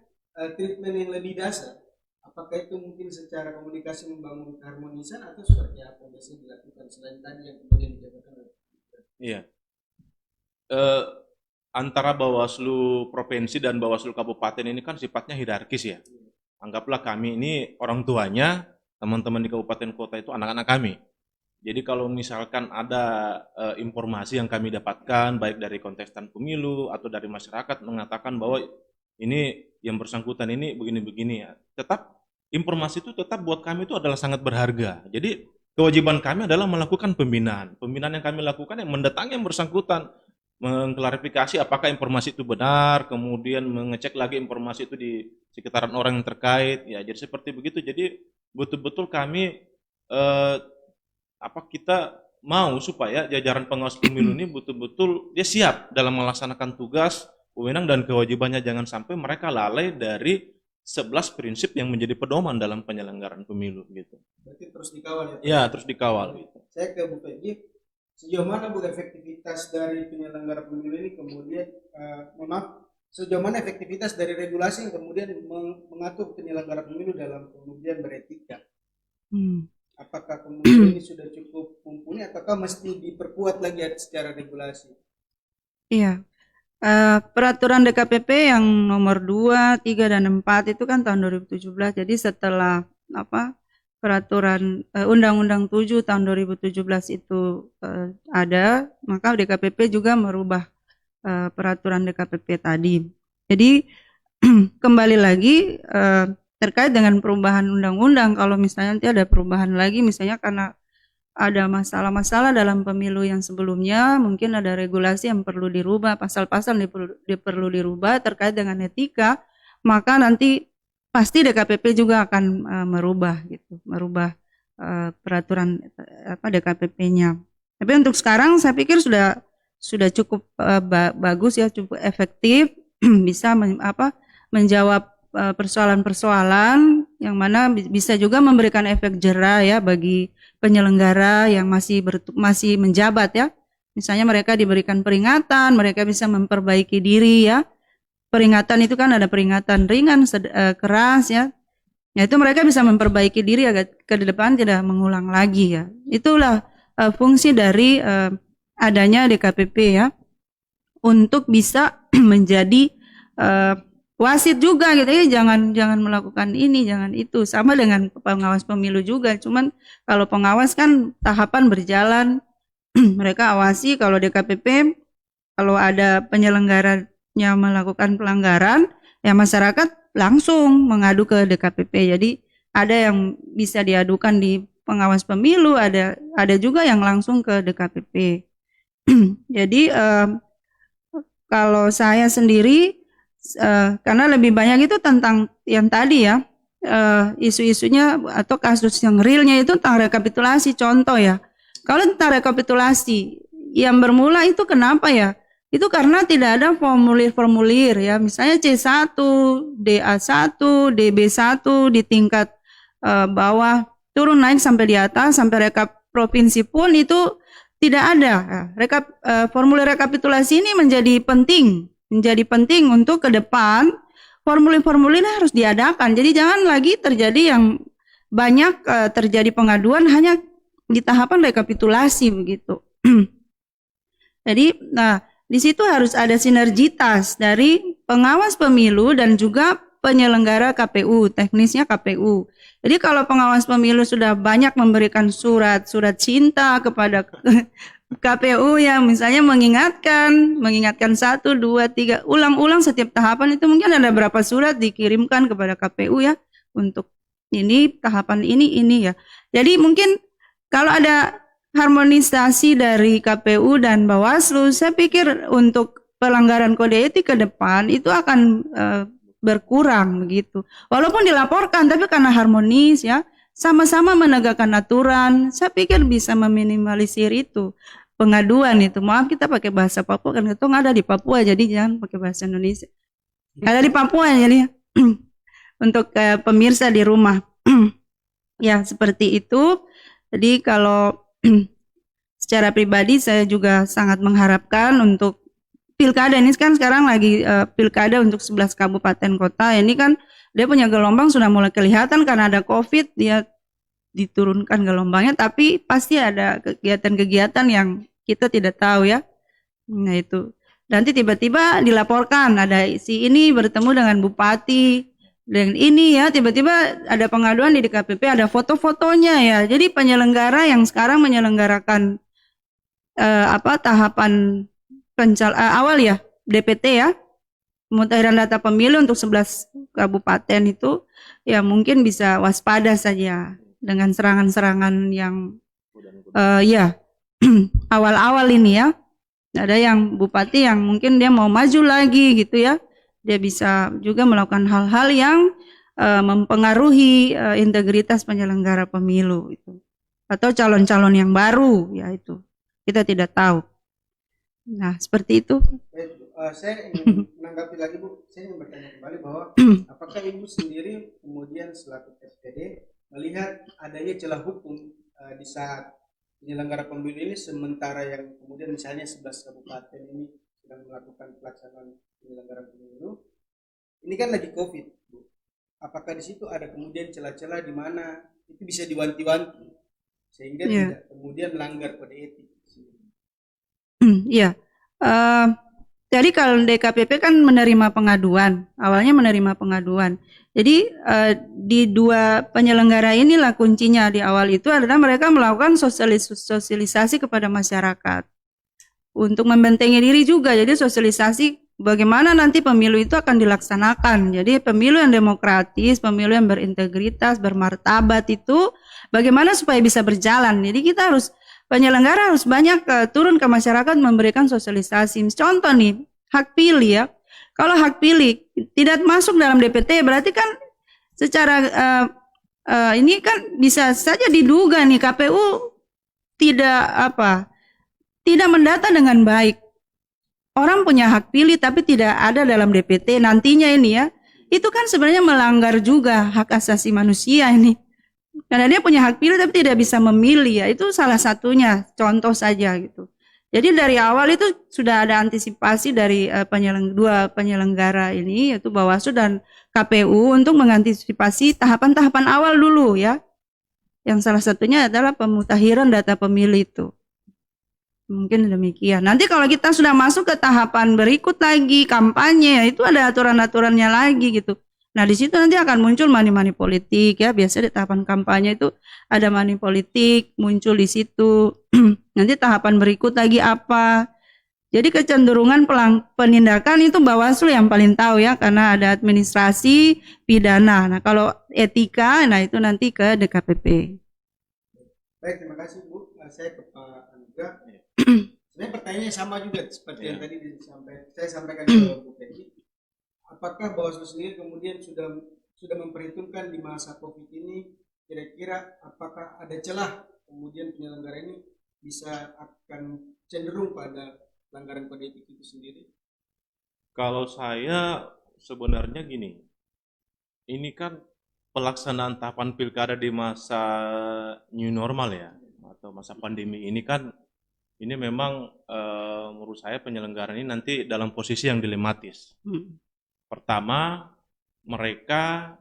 treatment yang lebih dasar, apakah itu mungkin secara komunikasi membangun keharmonisan atau seperti apa biasanya dilakukan selain tadi yang kemudian dijabarkan oleh Iya. Antara Bawaslu Provinsi dan Bawaslu Kabupaten ini kan sifatnya hierarkis ya. Anggaplah kami ini orang tuanya, teman-teman di kabupaten kota itu anak-anak kami. Jadi kalau misalkan ada informasi yang kami dapatkan baik dari kontestan pemilu atau dari masyarakat mengatakan bahwa ini yang bersangkutan ini begini-begini ya, tetap informasi itu tetap buat kami itu adalah sangat berharga. Jadi kewajiban kami adalah melakukan pembinaan. Pembinaan yang kami lakukan yang mendatangi yang bersangkutan, mengklarifikasi apakah informasi itu benar, kemudian mengecek lagi informasi itu di sekitaran orang yang terkait. Ya, jadi seperti begitu. Jadi betul-betul kami kita mau supaya jajaran pengawas pemilu ini betul-betul dia siap dalam melaksanakan tugas, wewenang dan kewajibannya, jangan sampai mereka lalai dari 11 prinsip yang menjadi pedoman dalam penyelenggaraan pemilu gitu. Berarti terus dikawal ya Pak? Ya, terus dikawal gitu. Saya ke Bu Peggy, sejauh mana Bu efektivitas dari penyelenggara pemilu ini kemudian sejauh mana efektivitas dari regulasi yang kemudian mengatur penyelenggara pemilu dalam kemudian beretika? Apakah kemudian ini sudah cukup mumpuni ataukah mesti diperkuat lagi secara regulasi? Iya. Peraturan DKPP yang nomor 2, 3, dan 4 itu kan tahun 2017. Jadi setelah peraturan Undang-Undang 7 tahun 2017 itu ada, maka DKPP juga merubah peraturan DKPP tadi. Jadi kembali lagi terkait dengan perubahan undang-undang, kalau misalnya nanti ada perubahan lagi, misalnya karena ada masalah-masalah dalam pemilu yang sebelumnya, mungkin ada regulasi yang perlu dirubah, pasal-pasal perlu dirubah terkait dengan etika, maka nanti pasti DKPP juga akan merubah peraturan DKPP-nya. Tapi untuk sekarang saya pikir sudah cukup bagus ya, cukup efektif, bisa menjawab persoalan-persoalan yang mana bisa juga memberikan efek jera ya bagi penyelenggara yang masih menjabat ya. Misalnya mereka diberikan peringatan, mereka bisa memperbaiki diri ya. Peringatan itu kan ada peringatan ringan, keras ya. Ya itu mereka bisa memperbaiki diri agar ke depan tidak mengulang lagi ya. Itulah fungsi dari adanya DKPP ya. Untuk bisa menjadi wasit juga gitu ya, jangan melakukan ini, jangan itu. Sama dengan pengawas pemilu juga, cuman kalau pengawas kan tahapan berjalan, mereka awasi. Kalau DKPP, kalau ada penyelenggaranya melakukan pelanggaran, ya masyarakat langsung mengadu ke DKPP. Jadi ada yang bisa diadukan di pengawas pemilu, ada juga yang langsung ke DKPP. Jadi kalau saya sendiri karena lebih banyak itu tentang yang tadi ya, isu-isunya atau kasus yang realnya itu tentang rekapitulasi. Contoh ya, kalau tentang rekapitulasi yang bermula itu kenapa ya, itu karena tidak ada formulir-formulir ya, misalnya C1, DA1, DB1 di tingkat bawah turun naik sampai di atas, sampai rekap provinsi pun itu tidak ada. Formulir rekapitulasi ini menjadi penting untuk ke depan formulir-formulir harus diadakan. Jadi jangan lagi terjadi yang banyak terjadi pengaduan hanya di tahapan rekapitulasi begitu. Jadi di situ harus ada sinergitas dari pengawas pemilu dan juga penyelenggara KPU, teknisnya KPU. Jadi kalau pengawas pemilu sudah banyak memberikan surat cinta kepada KPU yang misalnya mengingatkan 1, 2, 3, ulang-ulang setiap tahapan, itu mungkin ada berapa surat dikirimkan kepada KPU ya untuk ini tahapan ini ya. Jadi mungkin kalau ada harmonisasi dari KPU dan Bawaslu, saya pikir untuk pelanggaran kode etik ke depan itu akan berkurang begitu. Walaupun dilaporkan, tapi karena harmonis ya, sama-sama menegakkan aturan, saya pikir bisa meminimalisir itu pengaduan itu. Maaf kita pakai bahasa Papua kan itu ada di Papua, jadi jangan pakai bahasa Indonesia. Ada di Papua jadi untuk pemirsa di rumah. Ya seperti itu. Jadi kalau secara pribadi saya juga sangat mengharapkan untuk pilkada ini kan sekarang lagi pilkada untuk 11 kabupaten kota. Ini kan dia punya gelombang sudah mulai kelihatan karena ada COVID, dia diturunkan gelombangnya, tapi pasti ada kegiatan-kegiatan yang kita tidak tahu ya. Nah itu. Nanti tiba-tiba dilaporkan ada si ini bertemu dengan bupati dengan ini ya, tiba-tiba ada pengaduan di DKPP, ada foto-fotonya ya. Jadi penyelenggara yang sekarang menyelenggarakan tahapan awal ya, DPT ya, pemutakhiran data pemilu untuk 11 kabupaten itu ya mungkin bisa waspada saja dengan serangan-serangan yang ya awal-awal ini ya. Ada yang bupati yang mungkin dia mau maju lagi gitu ya, dia bisa juga melakukan hal-hal yang mempengaruhi integritas penyelenggara pemilu itu. atau calon-calon yang baru, ya itu kita tidak tahu. Nah, seperti itu. Baik, Bu. Saya ingin menanggapi lagi, Bu. Saya ingin bertanya kembali bahwa apakah Ibu sendiri kemudian selaku SPD melihat adanya celah hukum di saat penyelenggara pemilu ini, sementara yang kemudian misalnya 11 kabupaten ini sedang melakukan pelaksanaan penyelenggaraan pemilu, ini kan lagi COVID, Bu. Apakah di situ ada kemudian celah-celah di mana itu bisa diwanti-wanti sehingga Iya. tidak kemudian melanggar kode etik? Iya. Jadi kalau DKPP kan menerima pengaduan, awalnya menerima pengaduan. Jadi di dua penyelenggara inilah kuncinya di awal itu adalah mereka melakukan sosialisasi kepada masyarakat untuk membentengi diri juga. Jadi sosialisasi bagaimana nanti pemilu itu akan dilaksanakan. Jadi pemilu yang demokratis, pemilu yang berintegritas, bermartabat itu bagaimana supaya bisa berjalan. Jadi kita harus, penyelenggara harus banyak turun ke masyarakat memberikan sosialisasi. Contoh nih, hak pilih ya. Kalau hak pilih tidak masuk dalam DPT, berarti kan secara ini kan bisa saja diduga nih KPU tidak mendata dengan baik. Orang punya hak pilih tapi tidak ada dalam DPT nantinya ini ya. Itu kan sebenarnya melanggar juga hak asasi manusia ini. Karena dia punya hak pilih tapi tidak bisa memilih ya, itu salah satunya, contoh saja gitu. Jadi dari awal itu sudah ada antisipasi dari dua penyelenggara ini, yaitu Bawaslu dan KPU untuk mengantisipasi tahapan-tahapan awal dulu ya. Yang salah satunya adalah pemutakhiran data pemilih itu. Mungkin demikian. Nanti kalau kita sudah masuk ke tahapan berikut lagi, kampanye, ya itu ada aturan-aturannya lagi gitu. Nah di situ nanti akan muncul money politik ya, biasanya di tahapan kampanye itu ada money politik muncul di situ. Nanti tahapan berikut lagi apa. Jadi kecenderungan penindakan itu Bawaslu yang paling tahu ya, karena ada administrasi, pidana. Nah kalau etika, nah itu nanti ke DKPP. Baik, terima kasih Bu. Saya ke Pak Anugrah. Sebenarnya pertanyaannya sama juga seperti yang tadi saya sampaikan ke Bu Peggy. Apakah Bawaslu sendiri kemudian sudah memperhitungkan di masa COVID ini, kira-kira apakah ada celah kemudian penyelenggara ini bisa akan cenderung pada pelanggaran kode etik itu sendiri? Kalau saya sebenarnya gini, ini kan pelaksanaan tahapan pilkada di masa new normal ya, atau masa pandemi ini kan, ini memang menurut saya penyelenggara ini nanti dalam posisi yang dilematis. Pertama, mereka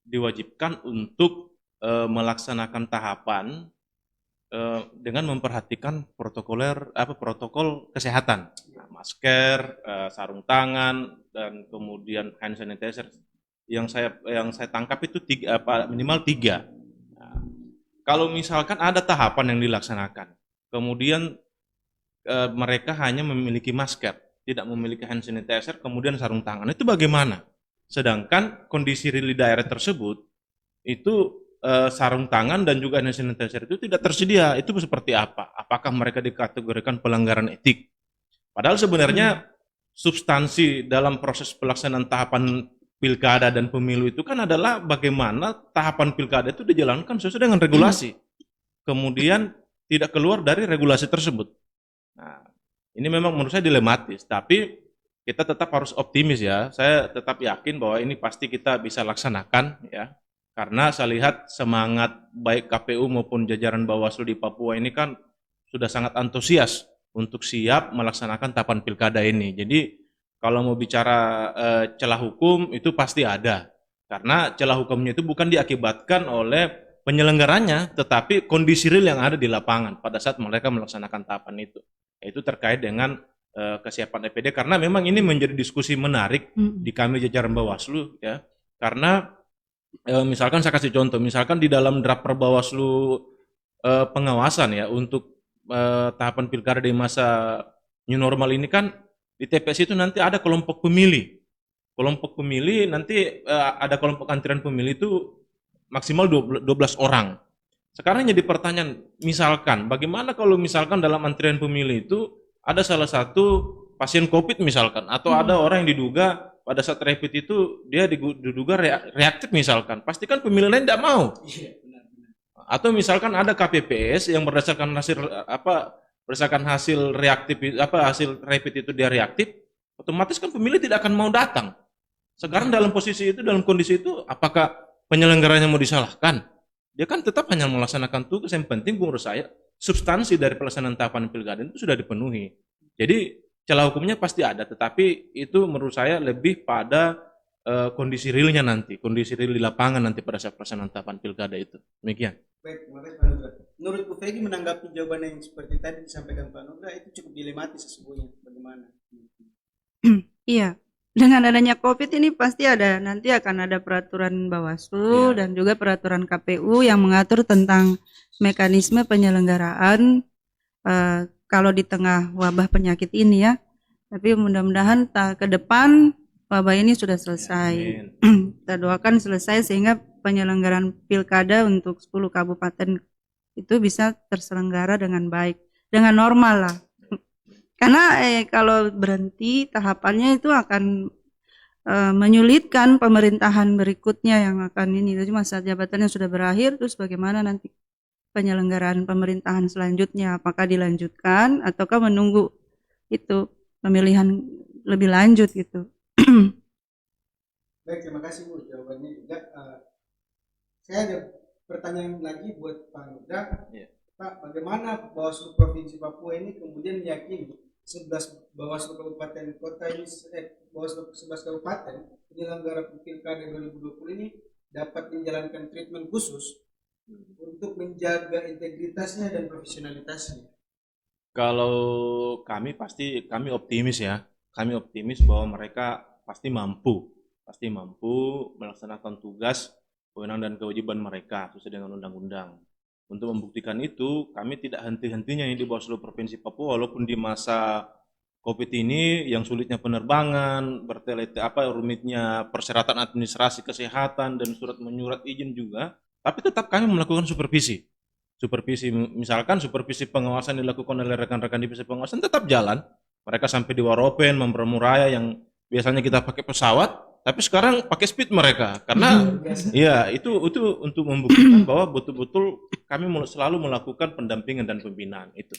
diwajibkan untuk melaksanakan tahapan dengan memperhatikan protokol kesehatan, nah, masker, sarung tangan, dan kemudian hand sanitizer. Yang saya tangkap itu minimal 3. Nah, kalau misalkan ada tahapan yang dilaksanakan, kemudian mereka hanya memiliki masker, tidak memiliki hand sanitizer, kemudian sarung tangan, itu bagaimana? Sedangkan kondisi real di daerah tersebut itu sarung tangan dan juga hand sanitizer itu tidak tersedia. Itu seperti apa? Apakah mereka dikategorikan pelanggaran etik? Padahal sebenarnya substansi dalam proses pelaksanaan tahapan pilkada dan pemilu itu kan adalah bagaimana tahapan pilkada itu dijalankan sesuai dengan regulasi. Kemudian tidak keluar dari regulasi tersebut. Nah, ini memang menurut saya dilematis, tapi kita tetap harus optimis ya. Saya tetap yakin bahwa ini pasti kita bisa laksanakan ya. Karena saya lihat semangat baik KPU maupun jajaran Bawaslu di Papua ini kan sudah sangat antusias untuk siap melaksanakan tahapan pilkada ini. Jadi kalau mau bicara celah hukum itu pasti ada. Karena celah hukumnya itu bukan diakibatkan oleh penyelenggaranya, tetapi kondisi real yang ada di lapangan pada saat mereka melaksanakan tahapan itu. Yaitu terkait dengan kesiapan EPD, karena memang ini menjadi diskusi menarik di kami jajaran Bawaslu ya. Karena misalkan saya kasih contoh, misalkan di dalam draft Perbawaslu pengawasan ya untuk tahapan pilkada di masa new normal ini kan di TPS itu nanti ada kelompok pemilih. Kelompok pemilih nanti ada kelompok antrian pemilih itu maksimal 12 orang. Sekarang jadi pertanyaan, misalkan bagaimana kalau misalkan dalam antrian pemilih itu ada salah satu pasien COVID misalkan, atau ada orang yang diduga pada saat rapid itu dia diduga reaktif misalkan, pastikan pemilih lain tidak mau. Atau misalkan ada KPPS yang berdasarkan hasil reaktif hasil rapid itu dia reaktif, otomatis kan pemilih tidak akan mau datang. Sekarang dalam posisi itu, dalam kondisi itu, apakah penyelenggaranya mau disalahkan? Dia kan tetap hanya melaksanakan tugas. Yang penting menurut saya substansi dari pelaksanaan tahapan pilkada itu sudah dipenuhi. Jadi celah hukumnya pasti ada, tetapi itu menurut saya lebih pada kondisi realnya nanti, kondisi real di lapangan nanti pada saat pelaksanaan tahapan pilkada itu. Demikian. Baik, terima kasih Pak Nugra. Menurut Bu Fegi menanggapi jawaban yang seperti tadi disampaikan Pak Nugra itu cukup dilematis sesungguhnya. Bagaimana? Iya, dengan adanya COVID ini pasti nanti akan ada peraturan Bawaslu Iya. dan juga peraturan KPU yang mengatur tentang mekanisme penyelenggaraan kalau di tengah wabah penyakit ini ya. Tapi mudah-mudahan ke depan wabah ini sudah selesai. Amin. Kita doakan selesai sehingga penyelenggaraan pilkada untuk 10 kabupaten itu bisa terselenggara dengan baik, dengan normal lah. Karena kalau berhenti tahapannya itu akan menyulitkan pemerintahan berikutnya yang akan ini. Jadi masa jabatannya sudah berakhir, terus bagaimana nanti penyelenggaraan pemerintahan selanjutnya? Apakah dilanjutkan ataukah menunggu itu pemilihan lebih lanjut gitu? Baik, terima kasih Bu jawabannya juga. Saya ada pertanyaan lagi buat Pak Nugra. Iya. Pak, bagaimana Bawaslu Provinsi Papua ini kemudian meyakini 11 Bawaslu Kabupaten Kota ini, Bawaslu 11 Kabupaten penyelenggara Pilkada 2020 ini dapat menjalankan treatment khusus untuk menjaga integritasnya dan profesionalitasnya? Kalau kami optimis ya. Kami optimis bahwa mereka pasti mampu melaksanakan tugas, kewenangan dan kewajiban mereka sesuai dengan undang-undang. Untuk membuktikan itu, kami tidak henti-hentinya di Bawaslu Provinsi Papua, walaupun di masa COVID ini yang sulitnya penerbangan, rumitnya persyaratan administrasi kesehatan dan surat menyurat izin juga, tapi tetap kami melakukan supervisi. Misalkan supervisi pengawasan dilakukan oleh rekan-rekan divisi pengawasan tetap jalan. Mereka sampai di Waropen, Membermuraya yang biasanya kita pakai pesawat, tapi sekarang pakai speed mereka. Karena ya itu untuk membuktikan bahwa betul-betul kami selalu melakukan pendampingan dan pembinaan itu.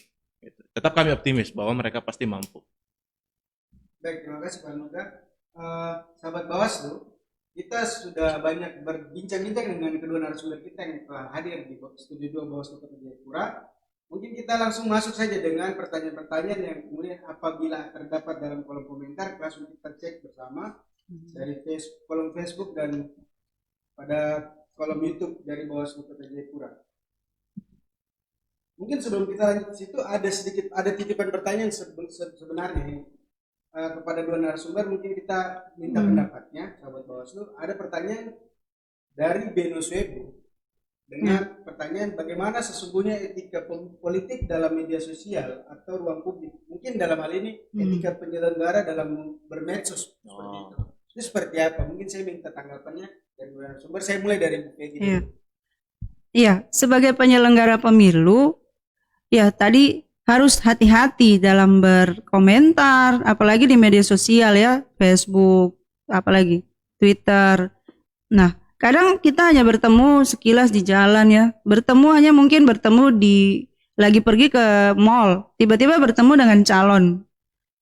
Tetap kami optimis bahwa mereka pasti mampu. Baik, terima kasih Pak Nugra. Sahabat Bawaslu, kita sudah banyak berbincang-bincang dengan kedua narasumber kita yang telah hadir di studio 2 Bawaslu Kota Jayapura. Mungkin kita langsung masuk saja dengan pertanyaan-pertanyaan yang kemudian apabila terdapat dalam kolom komentar, langsung kita cek bersama dari kolom Facebook dan pada kolom YouTube dari Bawaslu Kota Jayapura. Mungkin sebelum kita lanjut ke situ ada titipan pertanyaan sebenarnya ini. Kepada dua narasumber mungkin kita minta pendapatnya, sahabat Bawaslu. Ada pertanyaan dari Benus Webu dengan pertanyaan bagaimana sesungguhnya etika politik dalam media sosial atau ruang publik. Mungkin dalam hal ini etika penyelenggara dalam bermedsos seperti itu. Itu seperti apa? Mungkin saya minta tanggapannya dari dua narasumber. Saya mulai dari Bu Peggy. Iya, sebagai penyelenggara pemilu, ya tadi harus hati-hati dalam berkomentar, apalagi di media sosial ya, Facebook, apalagi Twitter. Nah, kadang kita hanya bertemu sekilas di jalan ya, mungkin bertemu lagi pergi ke mall, tiba-tiba bertemu dengan calon,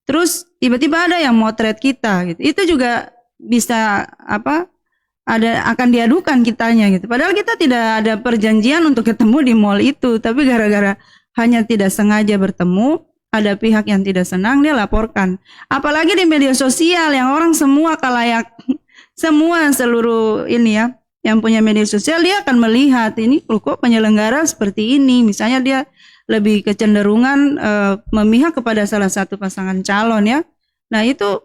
terus tiba-tiba ada yang motret kita, gitu. Itu juga bisa akan diadukan kitanya gitu. Padahal kita tidak ada perjanjian untuk ketemu di mall itu, tapi gara-gara hanya tidak sengaja bertemu, ada pihak yang tidak senang, dia laporkan. Apalagi di media sosial yang orang semua kalayak, seluruh ini ya, yang punya media sosial, dia akan melihat ini kok penyelenggara seperti ini. Misalnya dia lebih kecenderungan memihak kepada salah satu pasangan calon ya. Nah itu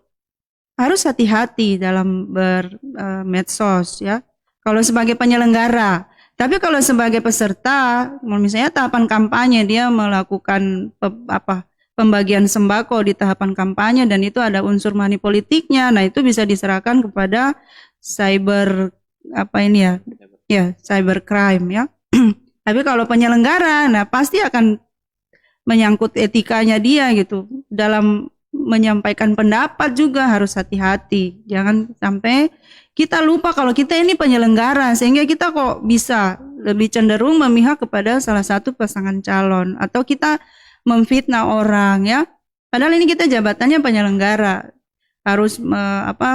harus hati-hati dalam bermedsos ya. Kalau sebagai penyelenggara. Tapi kalau sebagai peserta, misalnya tahapan kampanye, dia melakukan pembagian sembako di tahapan kampanye dan itu ada unsur money politiknya, nah itu bisa diserahkan kepada cyber cybercrime ya. Tapi kalau penyelenggara, nah pasti akan menyangkut etikanya dia gitu. Dalam menyampaikan pendapat juga harus hati-hati. Jangan sampai kita lupa kalau kita ini penyelenggara, sehingga kita kok bisa lebih cenderung memihak kepada salah satu pasangan calon, atau kita memfitnah orang ya. Padahal ini kita jabatannya penyelenggara, harus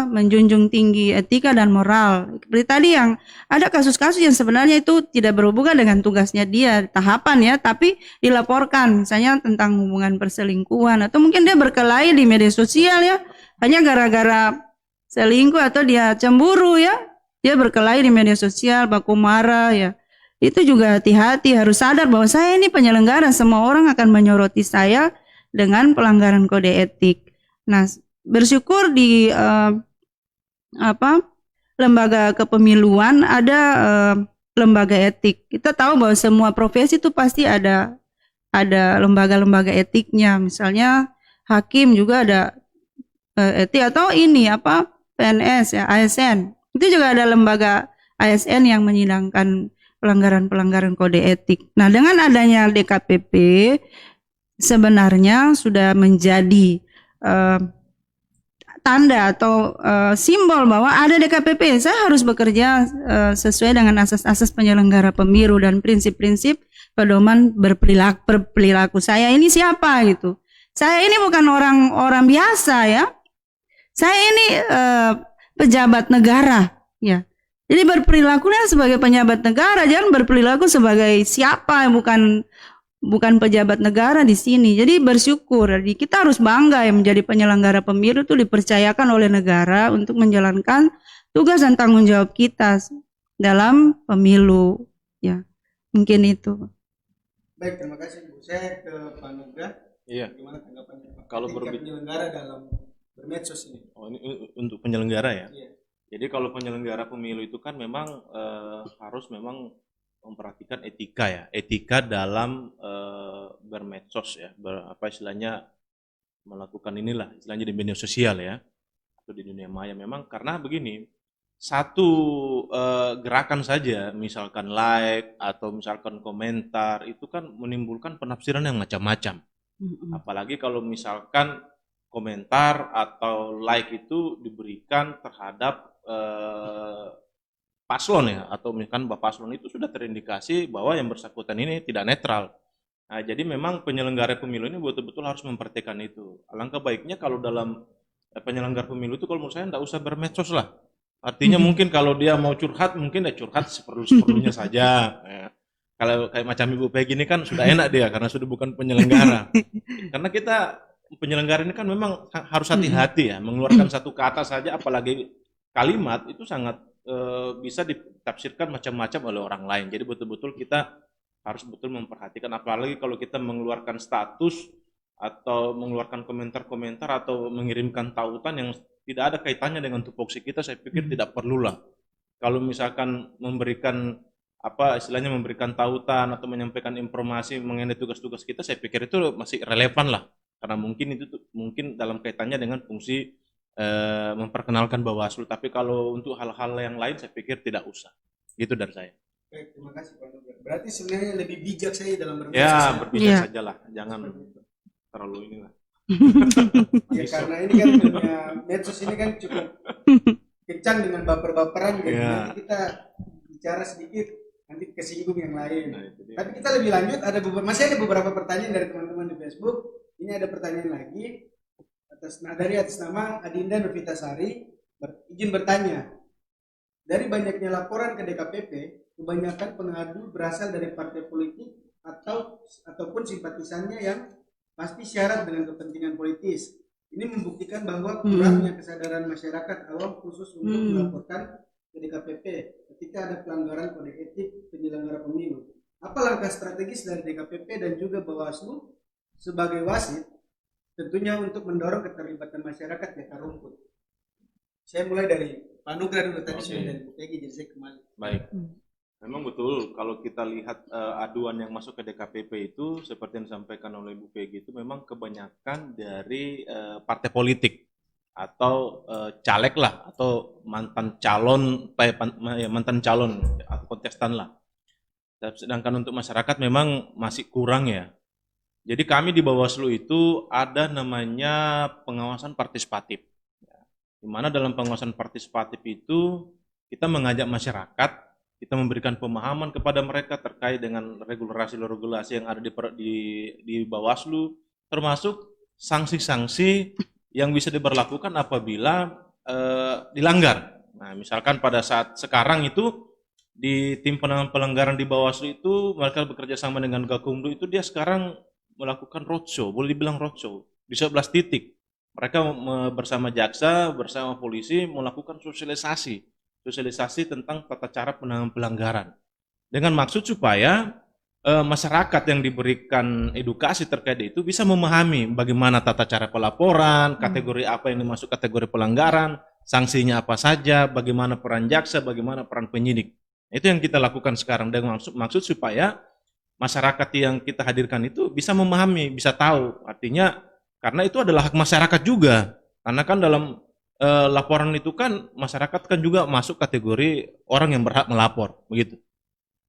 menjunjung tinggi etika dan moral. Seperti tadi yang ada kasus-kasus yang sebenarnya itu tidak berhubungan dengan tugasnya dia, tahapan ya, tapi dilaporkan misalnya tentang hubungan perselingkuhan, atau mungkin dia berkelahi di media sosial ya, hanya gara-gara selingkuh atau dia cemburu ya, dia berkelahi di media sosial, baku marah ya. Itu juga hati-hati, harus sadar bahwa saya ini penyelenggara, semua orang akan menyoroti saya dengan pelanggaran kode etik. Nah, bersyukur di lembaga kepemiluan ada lembaga etik. Kita tahu bahwa semua profesi itu pasti ada lembaga-lembaga etiknya. Misalnya hakim juga ada etik, atau ini PNS ya, ASN. Itu juga ada lembaga ASN yang menyidangkan pelanggaran-pelanggaran kode etik. Nah, dengan adanya DKPP sebenarnya sudah menjadi tanda atau simbol bahwa ada DKPP. Saya harus bekerja sesuai dengan asas-asas penyelenggara pemilu dan prinsip-prinsip pedoman berperilaku. Saya ini siapa gitu? Saya ini bukan orang biasa ya. Saya ini pejabat negara ya. Jadi berperilakunya sebagai pejabat negara, jangan berperilaku sebagai siapa, bukan pejabat negara di sini. Jadi bersyukur. Jadi kita harus bangga ya menjadi penyelenggara pemilu itu dipercayakan oleh negara untuk menjalankan tugas dan tanggung jawab kita dalam pemilu. Ya, mungkin itu. Baik, terima kasih Bu. Saya ke Pak Nugra. Iya. Bagaimana tanggapannya Pak? Kalau penyelenggara dalam bermedsos ini. Oh, ini untuk penyelenggara ya? Iya. Jadi kalau penyelenggara pemilu itu kan memang harus memang memperhatikan etika ya, etika dalam bermedsos ya, istilahnya melakukan inilah istilahnya di media sosial ya, atau di dunia maya. Memang karena begini, satu gerakan saja, misalkan like atau misalkan komentar itu kan menimbulkan penafsiran yang macam-macam. Apalagi kalau misalkan komentar atau like itu diberikan terhadap paslon ya, atau misalkan paslon itu sudah terindikasi bahwa yang bersangkutan ini tidak netral. Nah, jadi memang penyelenggara pemilu ini betul-betul harus memperhatikan itu. Alangkah baiknya kalau dalam penyelenggara pemilu itu kalau menurut saya tidak usah bermedsos lah. Artinya mungkin kalau dia mau curhat, mungkin ya curhat seperlunya saja. Ya. Kalau kayak macam Ibu Peggy ini kan sudah enak dia karena sudah bukan penyelenggara. Karena kita penyelenggara ini kan memang harus hati-hati ya, mengeluarkan satu kata saja, apalagi kalimat itu sangat bisa ditafsirkan macam-macam oleh orang lain. Jadi betul-betul kita harus betul memperhatikan, apalagi kalau kita mengeluarkan status atau mengeluarkan komentar-komentar atau mengirimkan tautan yang tidak ada kaitannya dengan tupoksi kita. Saya pikir tidak perlulah. Kalau misalkan memberikan istilahnya memberikan tautan atau menyampaikan informasi mengenai tugas-tugas kita, saya pikir itu masih relevan lah, karena mungkin dalam kaitannya dengan fungsi memperkenalkan Bawaslu. Tapi kalau untuk hal-hal yang lain saya pikir tidak usah. Gitu dari saya. Baik, terima kasih Pak Nugra. Berarti sebenarnya lebih bijak saya dalam bermedsos. Ya, berbijak sajalah, jangan terlalu inilah. Ya, karena ini kan dunia medsos ini kan cukup kencang dengan baper-baperan gitu. Nanti kita bicara sedikit, nanti kesinggung yang lain. Tapi kita lebih lanjut, masih ada beberapa pertanyaan dari teman-teman di Facebook. Ini ada pertanyaan lagi dari atas nama Adinda Novitasari, izin bertanya. Dari banyaknya laporan ke DKPP, kebanyakan pengadu berasal dari partai politik ataupun simpatisannya yang pasti syarat dengan kepentingan politis. Ini membuktikan bahwa kurangnya kesadaran masyarakat awam khusus untuk melaporkan ke DKPP ketika ada pelanggaran kode etik penyelenggara pemilu. Apa langkah strategis dari DKPP dan juga Bawaslu sebagai wasit, tentunya untuk mendorong keterlibatan masyarakat di akar rumput? Saya mulai dari Pak Nugra dulu, tadi sudah dari Bu Peggy, jadi saya kembali. Baik. Memang betul kalau kita lihat aduan yang masuk ke DKPP itu seperti yang disampaikan oleh Bu Peggy itu memang kebanyakan dari partai politik atau caleg lah, atau mantan calon atau kontestan lah. Sedangkan untuk masyarakat memang masih kurang ya. Jadi kami di Bawaslu itu ada namanya pengawasan partisipatif. Di mana dalam pengawasan partisipatif itu kita mengajak masyarakat kita memberikan pemahaman kepada mereka terkait dengan regulasi-regulasi yang ada di Bawaslu, termasuk sanksi-sanksi yang bisa diberlakukan apabila dilanggar. Nah, misalkan pada saat sekarang itu di tim penanganan pelanggaran di Bawaslu itu mereka bekerja sama dengan Gakumdu itu dia sekarang melakukan roadshow, boleh dibilang roadshow di 11 titik. Mereka bersama jaksa, bersama polisi melakukan sosialisasi tentang tata cara penanganan pelanggaran. Dengan maksud supaya masyarakat yang diberikan edukasi terkait itu bisa memahami bagaimana tata cara pelaporan, kategori apa yang dimasuk kategori pelanggaran, sanksinya apa saja, bagaimana peran jaksa, bagaimana peran penyidik. Itu yang kita lakukan sekarang dengan maksud supaya masyarakat yang kita hadirkan itu bisa memahami, bisa tahu. Artinya karena itu adalah hak masyarakat juga. Karena kan dalam laporan itu kan masyarakat kan juga masuk kategori orang yang berhak melapor, begitu.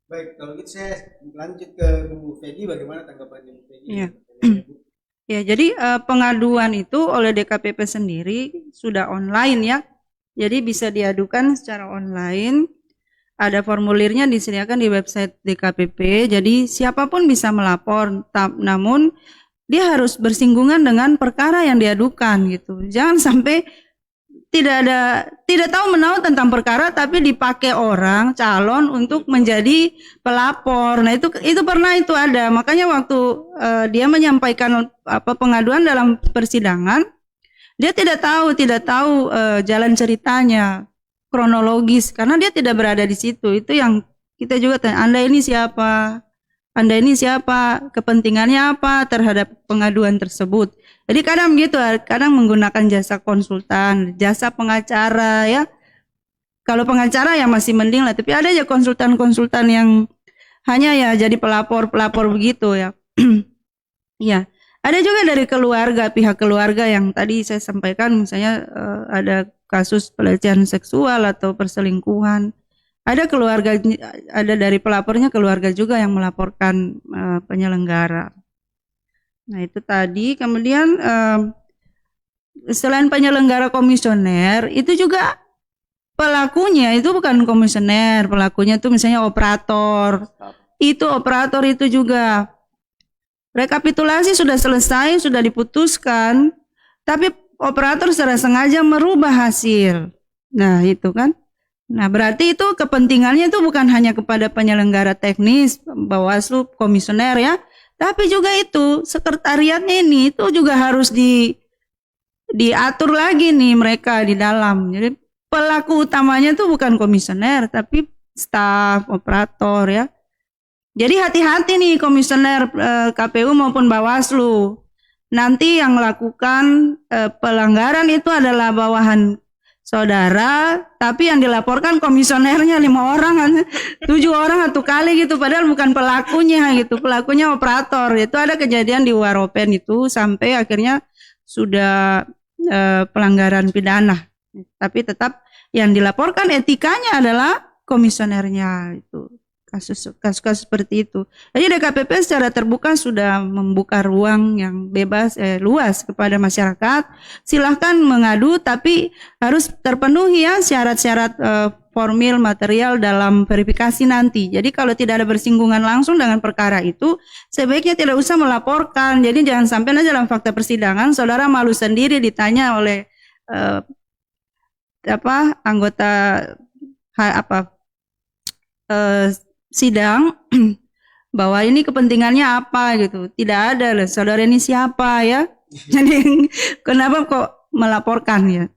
Baik, kalau gitu saya lanjut ke Bu Peggy, bagaimana tanggapannya Bu Peggy? Iya. Ya, jadi pengaduan itu oleh DKPP sendiri sudah online ya. Jadi bisa diadukan secara online. Ada formulirnya disediakan di website DKPP. Jadi siapapun bisa melapor, namun dia harus bersinggungan dengan perkara yang diadukan gitu. Jangan sampai tidak tahu menahu tentang perkara tapi dipakai orang calon untuk menjadi pelapor. Nah, itu pernah itu ada. Makanya waktu dia menyampaikan pengaduan dalam persidangan, dia tidak tahu jalan ceritanya, kronologis, karena dia tidak berada di situ. Itu yang kita juga tanya, Anda ini siapa? Anda ini siapa? Kepentingannya apa terhadap pengaduan tersebut? Jadi kadang begitu, kadang menggunakan jasa konsultan, jasa pengacara ya. Kalau pengacara ya masih mending lah, tapi ada aja konsultan-konsultan yang hanya ya jadi pelapor begitu ya. Iya. Ada juga dari keluarga, pihak keluarga yang tadi saya sampaikan, misalnya ada kasus pelecehan seksual atau perselingkuhan. Ada dari pelapornya keluarga juga yang melaporkan penyelenggara. Nah, itu tadi. Kemudian selain penyelenggara komisioner, itu juga pelakunya itu bukan komisioner, pelakunya itu misalnya operator. Itu operator itu juga. Rekapitulasi sudah selesai, sudah diputuskan, tapi operator secara sengaja merubah hasil. Nah, itu kan. Nah, berarti itu kepentingannya itu bukan hanya kepada penyelenggara teknis, Bawaslu, komisioner ya, tapi juga itu sekretariatnya ini itu juga harus diatur lagi nih mereka di dalam. Jadi pelaku utamanya itu bukan komisioner, tapi staf, operator ya. Jadi hati-hati nih komisioner KPU maupun Bawaslu. Nanti yang melakukan pelanggaran itu adalah bawahan saudara, tapi yang dilaporkan komisionernya 5 orang, 7 orang satu kali gitu, padahal bukan pelakunya gitu, pelakunya operator. Itu ada kejadian di Waropen itu sampai akhirnya sudah pelanggaran pidana, tapi tetap yang dilaporkan etikanya adalah komisionernya itu. Kasus-kasus seperti itu. Jadi DKPP secara terbuka sudah membuka ruang yang bebas, luas kepada masyarakat. Silahkan mengadu, tapi harus terpenuhi ya syarat-syarat formil material dalam verifikasi nanti. Jadi kalau tidak ada bersinggungan langsung dengan perkara itu, sebaiknya tidak usah melaporkan. Jadi jangan sampai nanti dalam fakta persidangan saudara malu sendiri ditanya oleh anggota sidang bahwa ini kepentingannya apa gitu. Tidak ada loh, saudara ini siapa ya. Jadi kenapa kok melaporkan ya.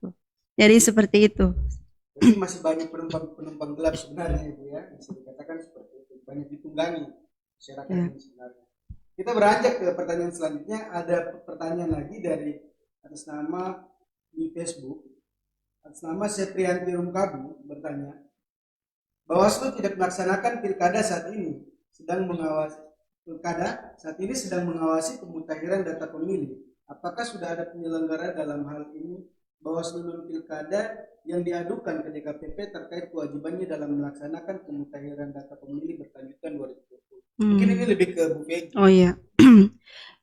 Jadi seperti itu. Jadi masih banyak penumpang gelap sebenarnya Ibu ya. Bisa dikatakan seperti itu. Banyak ditunggangi masyarakat ini sebenarnya. Kita beranjak ke pertanyaan selanjutnya. Ada pertanyaan lagi dari atas nama di Facebook. Atas nama Seprianti Rumkabu bertanya, Bawaslu tidak melaksanakan pilkada saat ini sedang mengawasi pemutahiran data pemilih. Apakah sudah ada penyelenggara dalam hal ini Bawaslu non pilkada yang diadukan ke DKPP terkait kewajibannya dalam melaksanakan pemutahiran data pemilih berkelanjutan 2020? Mungkin ini lebih ke Bu Peggy. Oh iya.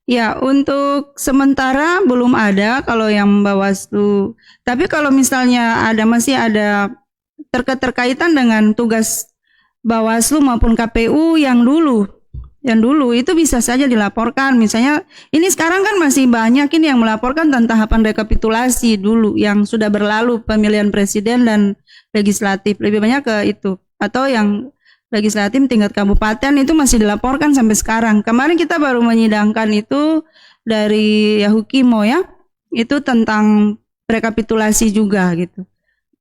Ya, untuk sementara belum ada kalau yang Bawaslu. Tapi kalau misalnya masih ada terkaitan dengan tugas Bawaslu maupun KPU yang dulu itu bisa saja dilaporkan. Misalnya ini sekarang kan masih banyak ini yang melaporkan tentang tahapan rekapitulasi dulu yang sudah berlalu pemilihan presiden dan legislatif, lebih banyak ke itu. Atau yang legislatif tingkat kabupaten itu masih dilaporkan sampai sekarang. Kemarin kita baru menyidangkan itu dari Yahukimo ya, itu tentang rekapitulasi juga gitu.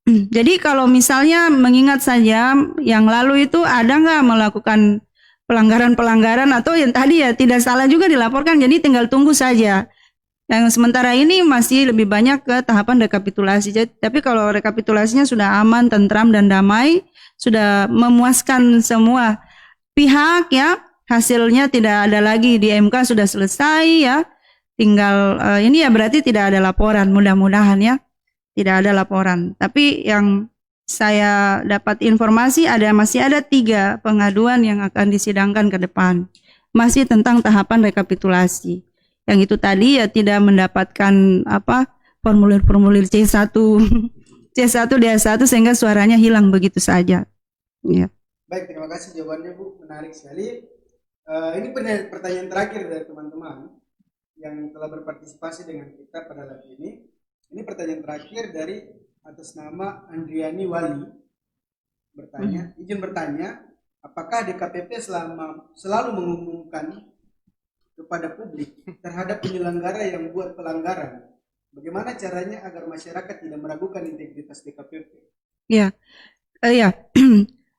Jadi kalau misalnya mengingat saja yang lalu itu ada nggak melakukan pelanggaran-pelanggaran atau yang tadi ya tidak salah juga dilaporkan, jadi tinggal tunggu saja. Yang sementara ini masih lebih banyak ke tahapan rekapitulasi. Jadi, tapi kalau rekapitulasinya sudah aman, tentram dan damai, sudah memuaskan semua pihak ya, hasilnya tidak ada lagi di MK sudah selesai ya. Tinggal ini ya berarti tidak ada laporan, mudah-mudahan ya. Tidak ada laporan. Tapi yang saya dapat informasi masih ada 3 pengaduan yang akan disidangkan ke depan. Masih tentang tahapan rekapitulasi. Yang itu tadi ya tidak mendapatkan formulir-formulir C1 C1 D1 sehingga suaranya hilang begitu saja. Ya. Baik, terima kasih jawabannya Bu, menarik sekali. Ini pertanyaan terakhir dari teman-teman yang telah berpartisipasi dengan kita pada live ini. Ini pertanyaan terakhir dari atas nama Andriani Wali bertanya, izin bertanya, apakah DKPP selalu mengumumkan kepada publik terhadap penyelenggara yang buat pelanggaran? Bagaimana caranya agar masyarakat tidak meragukan integritas DKPP? Ya,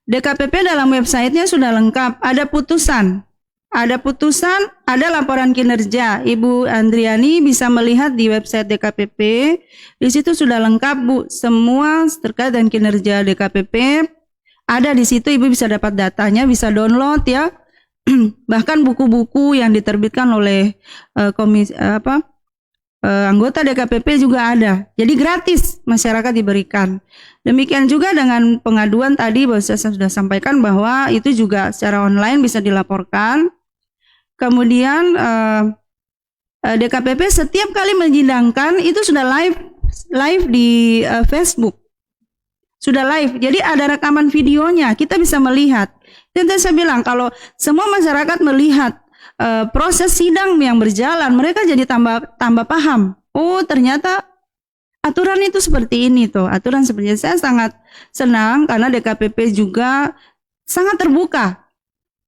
DKPP dalam websitenya sudah lengkap, ada putusan, ada laporan kinerja. Ibu Andriani bisa melihat di website DKPP. Di situ sudah lengkap Bu, semua terkait dengan kinerja DKPP. Ada di situ, Ibu bisa dapat datanya, bisa download ya. Bahkan buku-buku yang diterbitkan oleh anggota DKPP juga ada. Jadi gratis masyarakat diberikan. Demikian juga dengan pengaduan tadi saya sudah sampaikan bahwa itu juga secara online bisa dilaporkan. Kemudian DKPP setiap kali menyidangkan itu sudah live di Facebook, sudah live. Jadi ada rekaman videonya, kita bisa melihat. Dan saya bilang kalau semua masyarakat melihat proses sidang yang berjalan, mereka jadi tambah paham. Oh ternyata aturan itu seperti ini tuh, aturan seperti ini. Saya sangat senang karena DKPP juga sangat terbuka,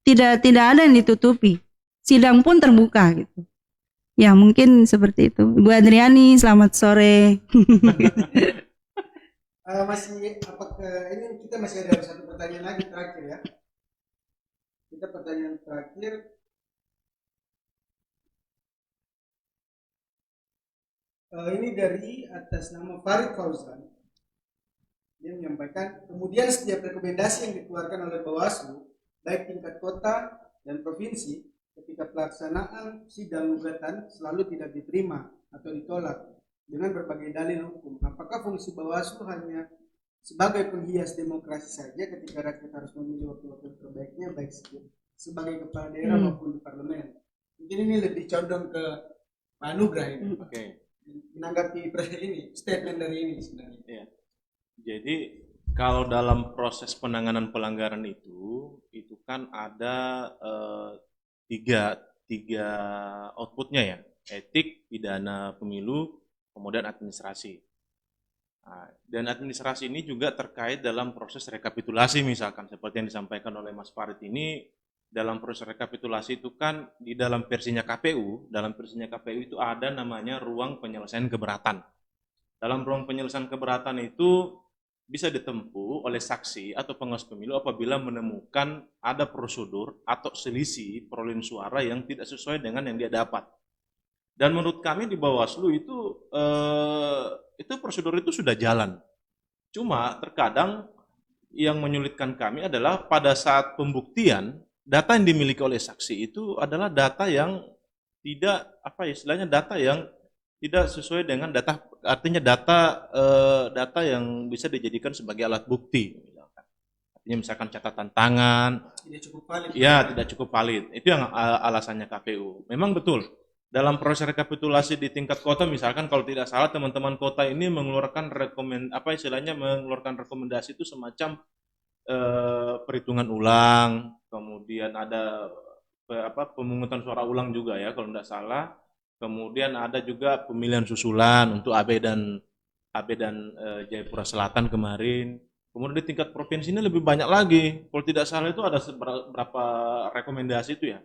tidak ada yang ditutupi. Sidang pun terbuka gitu. Ya mungkin seperti itu. Ibu Andriani, selamat sore. Ini kita masih ada satu pertanyaan lagi terakhir ya. Kita pertanyaan terakhir. Ini dari atas nama Farid Fauzan. Dia menyampaikan, kemudian setiap rekomendasi yang dikeluarkan oleh Bawaslu, baik tingkat kota dan provinsi, ketika pelaksanaan sidang gugatan selalu tidak diterima atau ditolak dengan berbagai dalil hukum. Apakah fungsi Bawaslu hanya sebagai penghias demokrasi saja ketika rakyat harus memilih wakil-wakil terbaiknya baik sebagai kepala daerah maupun di parlemen? Mungkin ini lebih condong ke Pak Nugrah ini. Oke. Menanggapi ini statement dari ini sebenarnya. Ya. Jadi kalau dalam proses penanganan pelanggaran itu kan ada tiga outputnya ya, etik, pidana pemilu, kemudian administrasi. Nah, dan administrasi ini juga terkait dalam proses rekapitulasi misalkan seperti yang disampaikan oleh Mas Farid ini. Dalam proses rekapitulasi itu kan di dalam versinya KPU itu ada namanya ruang penyelesaian keberatan. Dalam ruang penyelesaian keberatan itu bisa ditempuh oleh saksi atau pengawas pemilu apabila menemukan ada prosedur atau selisih perolehan suara yang tidak sesuai dengan yang dia dapat. Dan menurut kami di Bawaslu itu prosedur itu sudah jalan. Cuma terkadang yang menyulitkan kami adalah pada saat pembuktian data yang dimiliki oleh saksi itu adalah data yang tidak data yang tidak sesuai dengan data, artinya data yang bisa dijadikan sebagai alat bukti. Artinya misalkan catatan tangan, tidak cukup valid. Ya, tidak cukup valid. Itu yang alasannya KPU. Memang betul. Dalam proses rekapitulasi di tingkat kota, misalkan kalau tidak salah teman-teman kota ini mengeluarkan mengeluarkan rekomendasi itu semacam perhitungan ulang, kemudian ada pemungutan suara ulang juga ya kalau tidak salah. Kemudian ada juga pemilihan susulan untuk AB dan Jayapura Selatan kemarin. Kemudian di tingkat provinsi ini lebih banyak lagi. Kalau tidak salah itu ada berapa rekomendasi itu ya.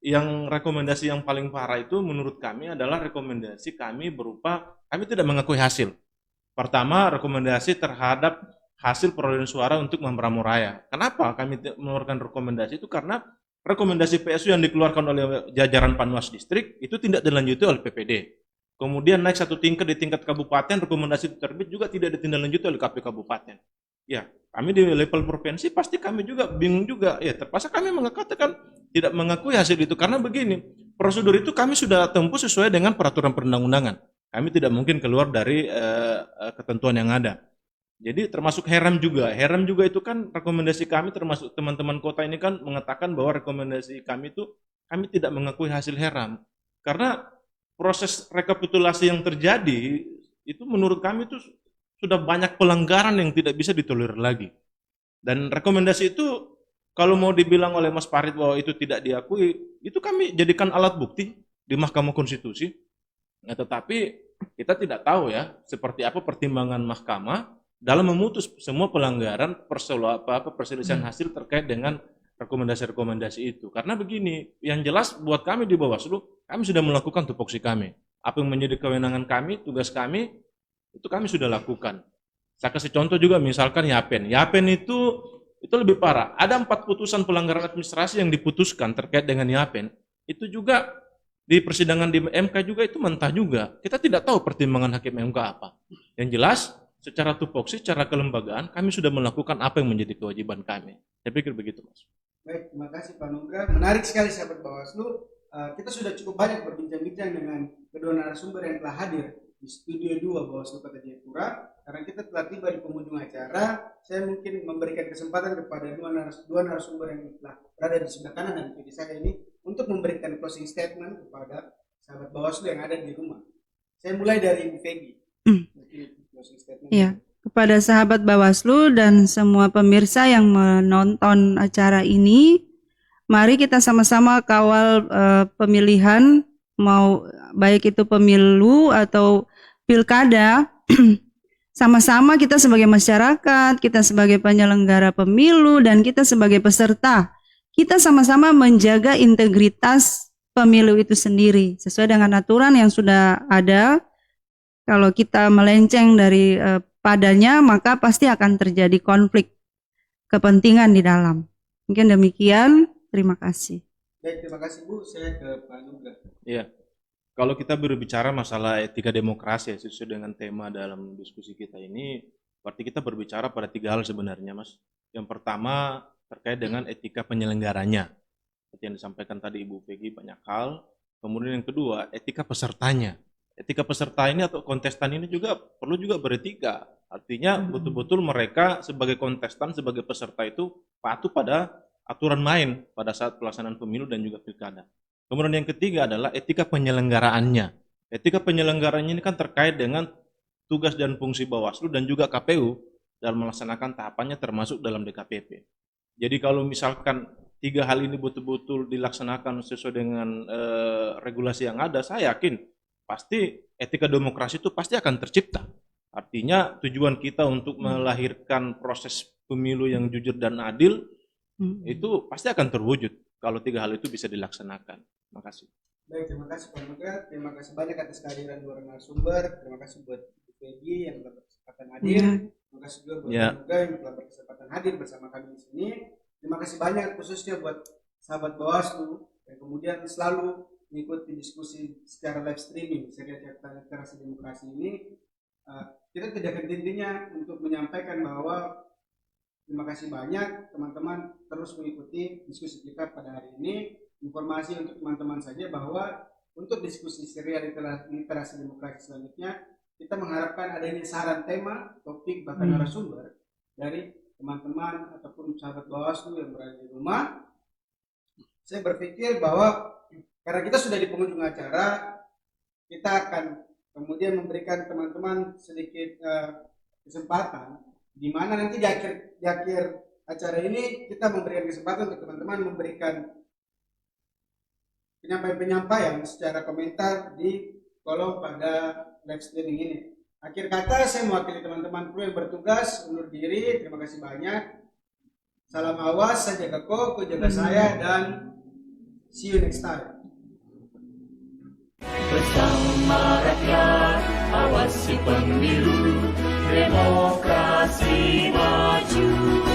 Yang rekomendasi yang paling parah itu menurut kami adalah rekomendasi kami berupa kami tidak mengakui hasil. Pertama, rekomendasi terhadap hasil perolehan suara untuk Mambramo-Raya. Kenapa kami mengeluarkan rekomendasi itu? Karena rekomendasi PSU yang dikeluarkan oleh jajaran Panwas Distrik itu tidak dilanjuti oleh PPD. Kemudian naik satu tingkat di tingkat kabupaten, rekomendasi terbit juga tidak ditindaklanjuti oleh KP kabupaten. Ya, kami di level provinsi pasti kami juga bingung juga. Ya, terpaksa kami mengatakan tidak mengakui hasil itu karena begini, prosedur itu kami sudah tempuh sesuai dengan peraturan perundang-undangan. Kami tidak mungkin keluar dari ketentuan yang ada. Jadi termasuk Heram juga. Heram juga itu kan rekomendasi kami termasuk teman-teman kota ini kan mengatakan bahwa rekomendasi kami itu kami tidak mengakui hasil Heram. Karena proses rekapitulasi yang terjadi itu menurut kami itu sudah banyak pelanggaran yang tidak bisa ditolerir lagi. Dan rekomendasi itu kalau mau dibilang oleh Mas Farid bahwa itu tidak diakui, itu kami jadikan alat bukti di Mahkamah Konstitusi. Nah, tetapi kita tidak tahu ya seperti apa pertimbangan mahkamah dalam memutus semua pelanggaran perselisihan hasil terkait dengan rekomendasi-rekomendasi itu. Karena begini, yang jelas buat kami di Bawaslu, kami sudah melakukan tupoksi kami. Apa yang menjadi kewenangan kami, tugas kami, itu kami sudah lakukan. Saya kasih contoh juga misalkan Yapen. Yapen itu lebih parah. Ada 4 putusan pelanggaran administrasi yang diputuskan terkait dengan Yapen. Itu juga di persidangan di MK juga itu mentah juga. Kita tidak tahu pertimbangan hakim MK apa. Yang jelas, secara tupoksi, secara kelembagaan, kami sudah melakukan apa yang menjadi kewajiban kami. Saya pikir begitu, Mas. Baik, terima kasih Pak Nugra. Menarik sekali sahabat Bawaslu. Kita sudah cukup banyak berbincang-bincang dengan kedua narasumber yang telah hadir di studio 2 Bawaslu Kota Jayapura. Karena kita telah tiba di penghujung acara, saya mungkin memberikan kesempatan kepada dua narasumber yang telah berada di sebelah kanan dan kiri saya ini untuk memberikan closing statement kepada sahabat Bawaslu yang ada di rumah. Saya mulai dari Ibu Peggy. Ya, kepada sahabat Bawaslu dan semua pemirsa yang menonton acara ini, mari kita sama-sama kawal pemilihan, mau baik itu pemilu atau pilkada. Sama-sama kita sebagai masyarakat, kita sebagai penyelenggara pemilu, dan kita sebagai peserta, kita sama-sama menjaga integritas pemilu itu sendiri sesuai dengan aturan yang sudah ada. Kalau kita melenceng dari padanya, maka pasti akan terjadi konflik kepentingan di dalam. Mungkin demikian, terima kasih. Baik, terima kasih Bu. Saya ke Pak Nugra. Iya. Kalau kita berbicara masalah etika demokrasi sesuai dengan tema dalam diskusi kita ini, berarti kita berbicara pada 3 hal sebenarnya, Mas. Yang pertama terkait dengan etika penyelenggaranya. Seperti yang disampaikan tadi Ibu Peggy banyak hal. Kemudian yang kedua, etika pesertanya. Etika peserta ini atau kontestan ini juga perlu juga beretika. Artinya betul-betul mereka sebagai kontestan, sebagai peserta itu patuh pada aturan main pada saat pelaksanaan pemilu dan juga pilkada. Kemudian yang ketiga adalah etika penyelenggaraannya. Etika penyelenggaraannya ini kan terkait dengan tugas dan fungsi Bawaslu dan juga KPU dalam melaksanakan tahapannya termasuk dalam DKPP. Jadi kalau misalkan 3 hal ini betul-betul dilaksanakan sesuai dengan regulasi yang ada, saya yakin pasti etika demokrasi itu pasti akan tercipta. Artinya tujuan kita untuk melahirkan proses pemilu yang jujur dan adil itu pasti akan terwujud kalau 3 hal itu bisa dilaksanakan. Terima kasih. Baik, terima kasih Pak Nugra. Terima kasih banyak atas kehadiran 2 narasumber. Terima kasih buat Peggy yang telah berkesempatan hadir. Terima kasih juga buat Pak Nugra yang telah berkesempatan hadir bersama kami di sini. Terima kasih banyak khususnya buat sahabat Bawaslu yang kemudian selalu mengikuti diskusi secara live streaming serial literasi demokrasi ini. Kita tidak henti-hentinya untuk menyampaikan bahwa terima kasih banyak teman-teman terus mengikuti diskusi kita pada hari ini. Informasi untuk teman-teman saja bahwa untuk diskusi serial literasi demokrasi selanjutnya kita mengharapkan adanya saran tema, topik, bahkan narasumber dari teman-teman ataupun sahabat Bawaslu yang berada di rumah. Saya berpikir bahwa karena kita sudah di penghujung acara, kita akan kemudian memberikan teman-teman sedikit kesempatan di mana nanti di akhir acara ini kita memberikan kesempatan untuk teman-teman memberikan penyampaian secara komentar di kolom pada live streaming ini. Akhir kata saya mewakili teman-teman kru yang bertugas undur diri. Terima kasih banyak. Salam awas, saya jaga kok jaga saya, dan see you next time. Bersama rakyat, awasi pemilu, demokrasi maju.